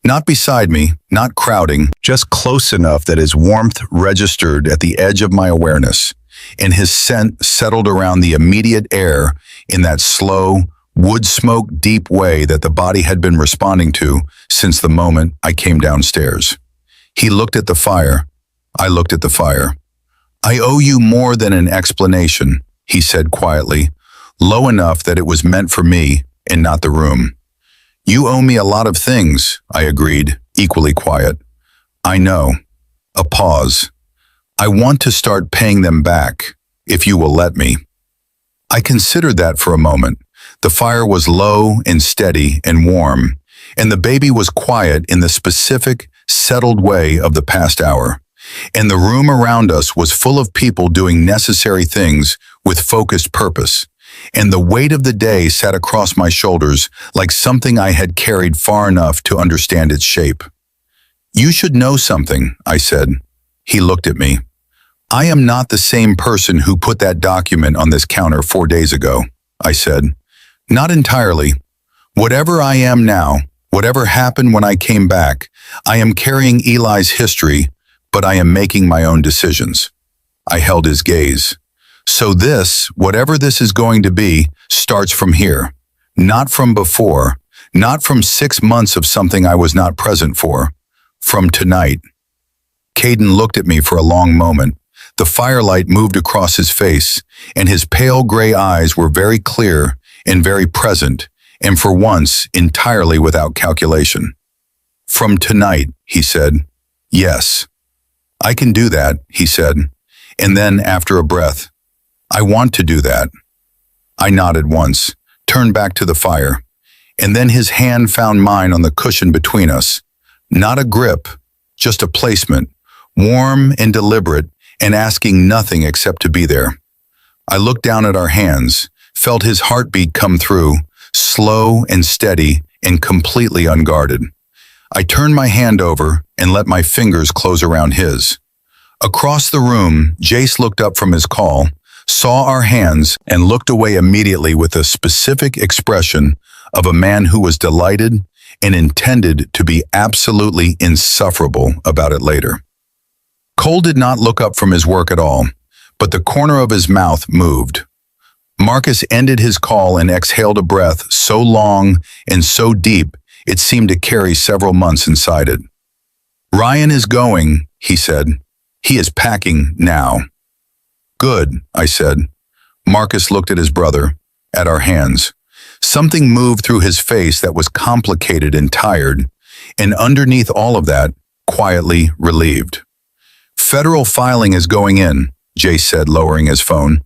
Not beside me, not crowding, just close enough that his warmth registered at the edge of my awareness, and his scent settled around the immediate air in that slow, wood smoke deep way that the body had been responding to since the moment I came downstairs. He looked at the fire. I looked at the fire. I owe you more than an explanation, he said quietly, low enough that it was meant for me and not the room. You owe me a lot of things, I agreed, equally quiet. I know. A pause. I want to start paying them back, if you will let me. I considered that for a moment. The fire was low and steady and warm, and the baby was quiet in the specific, settled way of the past hour. And the room around us was full of people doing necessary things with focused purpose. And the weight of the day sat across my shoulders like something I had carried far enough to understand its shape. You should know something, I said. He looked at me. I am not the same person who put that document on this counter 4 days ago, I said. Not entirely. Whatever I am now, whatever happened when I came back, I am carrying Eli's history, but I am making my own decisions. I held his gaze. So this, whatever this is going to be, starts from here. Not from before. Not from 6 months of something I was not present for. From tonight. Caden looked at me for a long moment. The firelight moved across his face, and his pale gray eyes were very clear and very present, and for once, entirely without calculation. From tonight, he said. Yes. I can do that, he said, and then, after a breath, I want to do that. I nodded once, turned back to the fire, and then his hand found mine on the cushion between us. Not a grip, just a placement, warm and deliberate, and asking nothing except to be there. I looked down at our hands, felt his heartbeat come through, slow and steady and completely unguarded. I turned my hand over and let my fingers close around his. Across the room, Jace looked up from his call, saw our hands, and looked away immediately with a specific expression of a man who was delighted and intended to be absolutely insufferable about it later. Cole did not look up from his work at all, but the corner of his mouth moved. Marcus ended his call and exhaled a breath so long and so deep it seemed to carry several months inside it. Ryan is going, he said. He is packing now. Good, I said. Marcus looked at his brother, at our hands. Something moved through his face that was complicated and tired, and underneath all of that, quietly relieved. Federal filing is going in, Jace said, lowering his phone.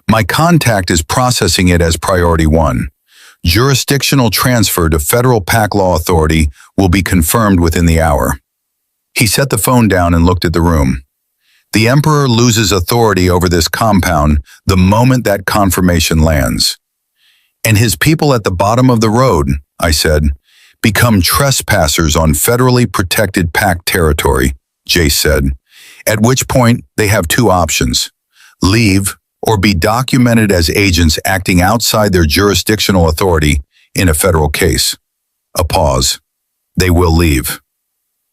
My contact is processing it as priority 1. Jurisdictional transfer to Federal PAC Law Authority will be confirmed within the hour. He set the phone down and looked at the room. The Emperor loses authority over this compound the moment that confirmation lands. And his people at the bottom of the road, I said, become trespassers on federally protected PAC territory, Jace said, at which point they have 2 options: leave or be documented as agents acting outside their jurisdictional authority in a federal case. A pause. They will leave.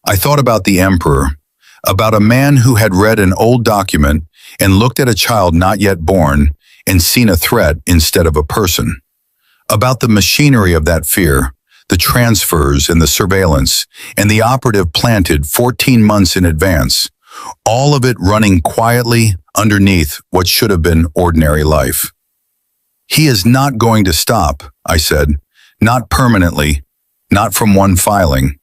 I thought about the Emperor, about a man who had read an old document and looked at a child not yet born and seen a threat instead of a person. About the machinery of that fear, the transfers and the surveillance, and the operative planted 14 months in advance, all of it running quietly underneath what should have been ordinary life. He is not going to stop, I said, Not permanently, not from one filing.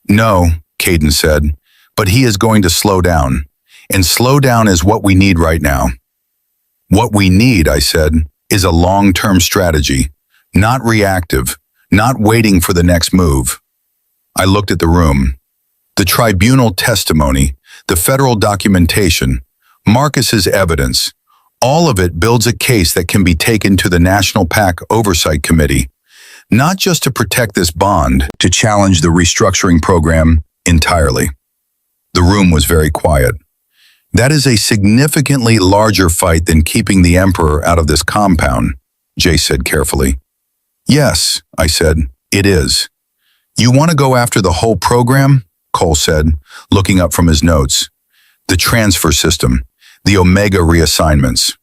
No, Caden said, but he is going to slow down. And slow down is what we need right now. What we need, I said, is a long-term strategy, not reactive, not waiting for the next move. I looked at the room. The tribunal testimony, the federal documentation, Marcus's evidence, all of it builds a case that can be taken to the National PAC Oversight Committee, not just to protect this bond, to challenge the restructuring program entirely. The room was very quiet. That is a significantly larger fight than keeping the emperor out of this compound, Jay said carefully. Yes, I said, it is. You want to go after the whole program? Cole said, looking up from his notes. The transfer system, the Omega reassignments.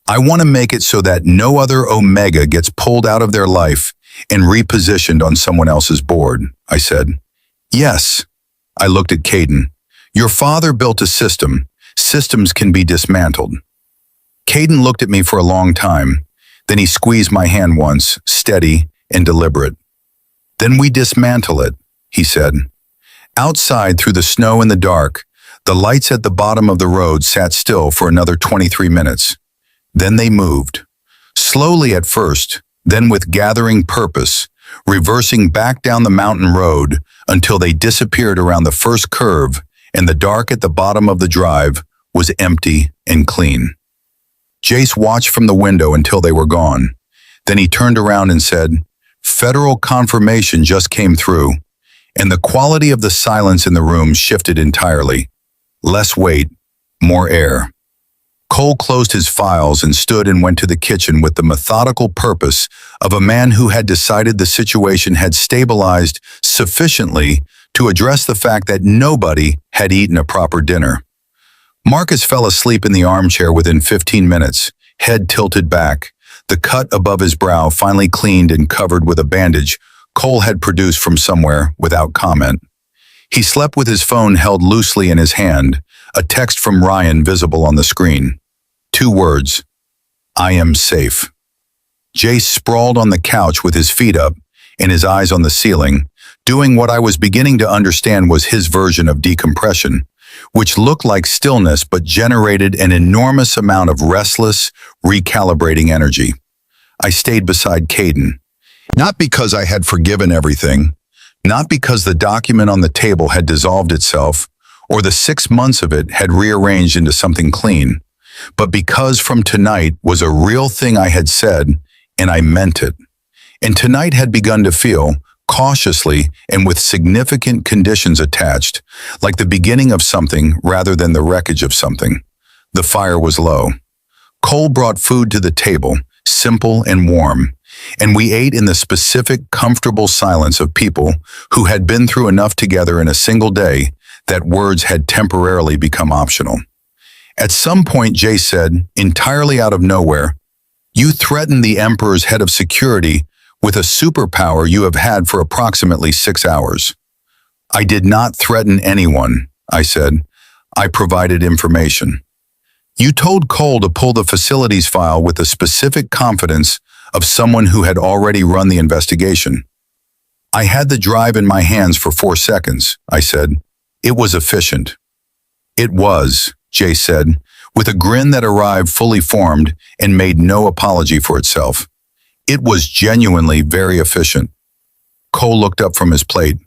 I want to make it so that no other Omega gets pulled out of their life and repositioned on someone else's board, I said. Yes. I looked at Caden. Your father built a system. Systems can be dismantled. Caden looked at me for a long time. Then he squeezed my hand once, steady and deliberate. Then we dismantle it, he said. Outside, through the snow and the dark, the lights at the bottom of the road sat still for another 23 minutes. Then they moved. Slowly at first, then with gathering purpose, reversing back down the mountain road until they disappeared around the first curve, and the dark at the bottom of the drive was empty and clean. Jace watched from the window until they were gone. Then he turned around and said, "Federal confirmation just came through," and the quality of the silence in the room shifted entirely. Less weight, more air. Cole closed his files and stood and went to the kitchen with the methodical purpose of a man who had decided the situation had stabilized sufficiently to address the fact that nobody had eaten a proper dinner. Marcus fell asleep in the armchair within 15 minutes, head tilted back, the cut above his brow finally cleaned and covered with a bandage Cole had produced from somewhere without comment. He slept with his phone held loosely in his hand, a text from Ryan visible on the screen. 2 words, "I am safe." Jace sprawled on the couch with his feet up and his eyes on the ceiling, doing what I was beginning to understand was his version of decompression, which looked like stillness but generated an enormous amount of restless, recalibrating energy. I stayed beside Caden, not because I had forgiven everything, not because the document on the table had dissolved itself, or the 6 months of it had rearranged into something clean, but because from tonight was a real thing I had said, and I meant it. And tonight had begun to feel, cautiously and with significant conditions attached, like the beginning of something rather than the wreckage of something. The fire was low. Cole brought food to the table, simple and warm, and we ate in the specific, comfortable silence of people who had been through enough together in a single day that words had temporarily become optional. At some point, Jay said, entirely out of nowhere, "You threatened the Emperor's head of security with a superpower you have had for approximately 6 hours. "I did not threaten anyone," I said. "I provided information." "You told Cole to pull the facilities file with the specific confidence of someone who had already run the investigation." "I had the drive in my hands for 4 seconds," I said. "It was efficient." "It was," Jay said, with a grin that arrived fully formed and made no apology for itself. "It was genuinely very efficient." Cole looked up from his plate.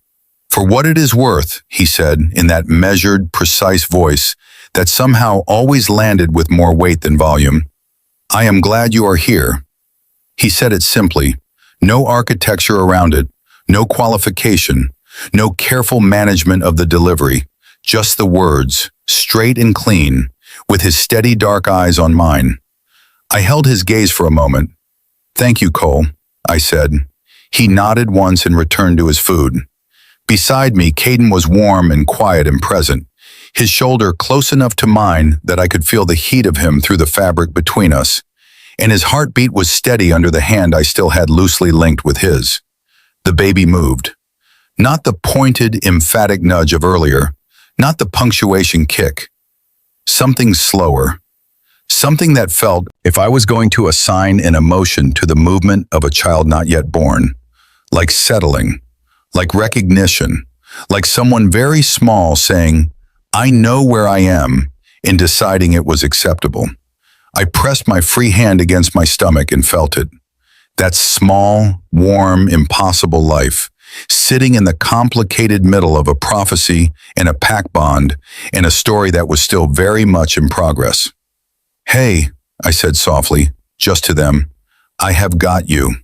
"For what it is worth," he said in that measured, precise voice that somehow always landed with more weight than volume, "I am glad you are here." He said it simply, no architecture around it, no qualification, no careful management of the delivery, just the words, straight and clean, with his steady dark eyes on mine. I held his gaze for a moment. "Thank you, Cole," I said. He nodded once and returned to his food. Beside me, Caden was warm and quiet and present, his shoulder close enough to mine that I could feel the heat of him through the fabric between us, and his heartbeat was steady under the hand I still had loosely linked with his. The baby moved. Not the pointed, emphatic nudge of earlier, not the punctuation kick. Something slower. Something that felt, if I was going to assign an emotion to the movement of a child not yet born, like settling, like recognition, like someone very small saying, "I know where I am," and deciding it was acceptable. I pressed my free hand against my stomach and felt it. That small, warm, impossible life, sitting in the complicated middle of a prophecy and a pact bond and a story that was still very much in progress. "Hey," I said softly, just to them, "I have got you."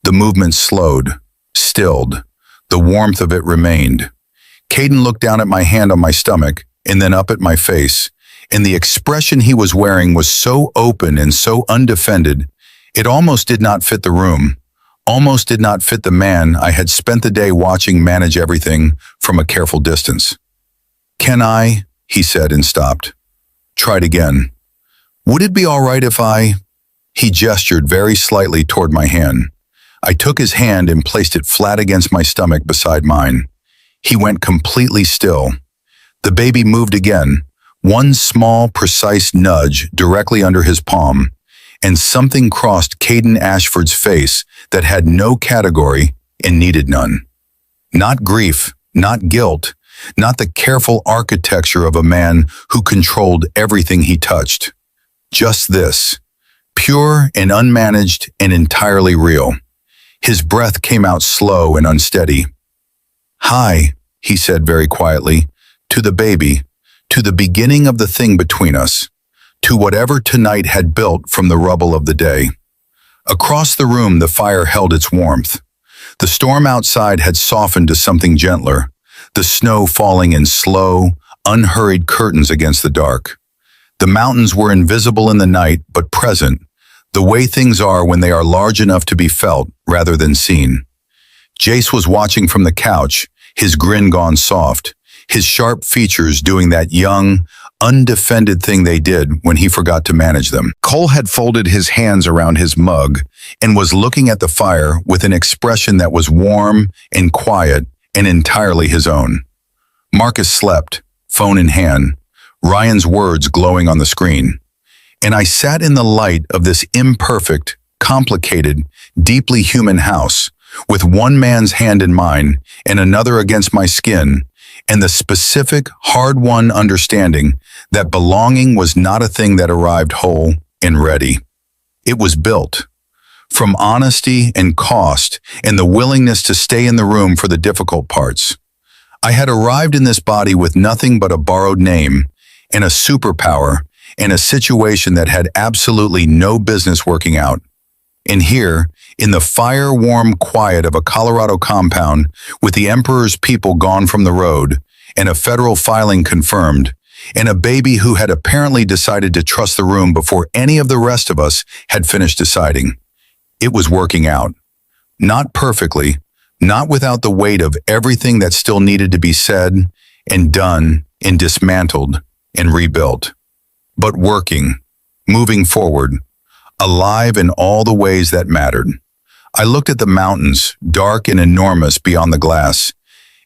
The movement slowed, stilled. The warmth of it remained. Caden looked down at my hand on my stomach and then up at my face, and the expression he was wearing was so open and so undefended, it almost did not fit the room, almost did not fit the man I had spent the day watching manage everything from a careful distance. "Can I?" he said and stopped. Tried again. "Would it be all right if I?" He gestured very slightly toward my hand. I took his hand and placed it flat against my stomach beside mine. He went completely still. The baby moved again, one small, precise nudge directly under his palm, and something crossed Caden Ashford's face that had no category and needed none. Not grief, not guilt, not the careful architecture of a man who controlled everything he touched. Just this, pure and unmanaged and entirely real. His breath came out slow and unsteady. "Hi," he said very quietly, "to the baby, to the beginning of the thing between us, to whatever tonight had built from the rubble of the day." Across the room, the fire held its warmth. The storm outside had softened to something gentler, the snow falling in slow, unhurried curtains against the dark. The mountains were invisible in the night, but present, the way things are when they are large enough to be felt rather than seen. Jace was watching from the couch, his grin gone soft, his sharp features doing that young, undefended thing they did when he forgot to manage them. Cole had folded his hands around his mug and was looking at the fire with an expression that was warm and quiet and entirely his own. Marcus slept, phone in hand, Ryan's words glowing on the screen. And I sat in the light of this imperfect, complicated, deeply human house, with one man's hand in mine and another against my skin, and the specific, hard-won understanding that belonging was not a thing that arrived whole and ready. It was built. From honesty and cost and the willingness to stay in the room for the difficult parts. I had arrived in this body with nothing but a borrowed name and a superpower and a situation that had absolutely no business working out. And here, in the fire-warm quiet of a Colorado compound, with the Emperor's people gone from the road, and a federal filing confirmed, and a baby who had apparently decided to trust the room before any of the rest of us had finished deciding. It was working out. Not perfectly, not without the weight of everything that still needed to be said, and done, and dismantled, and rebuilt. But working, moving forward, alive in all the ways that mattered. I looked at the mountains, dark and enormous beyond the glass,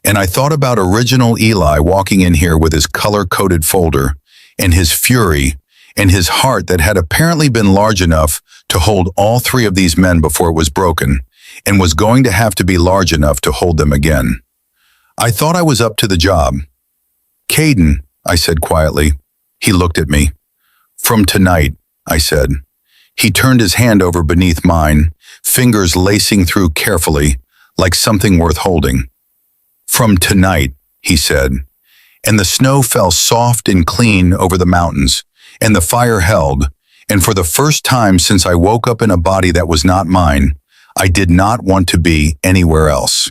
and I thought about original Eli walking in here with his color-coded folder, and his fury, and his heart that had apparently been large enough to hold all three of these men before it was broken, and was going to have to be large enough to hold them again. I thought I was up to the job. "Caden," I said quietly. He looked at me. "From tonight," I said. He turned his hand over beneath mine, fingers lacing through carefully, like something worth holding. "From tonight," he said. And the snow fell soft and clean over the mountains, and the fire held, and for the first time since I woke up in a body that was not mine, I did not want to be anywhere else.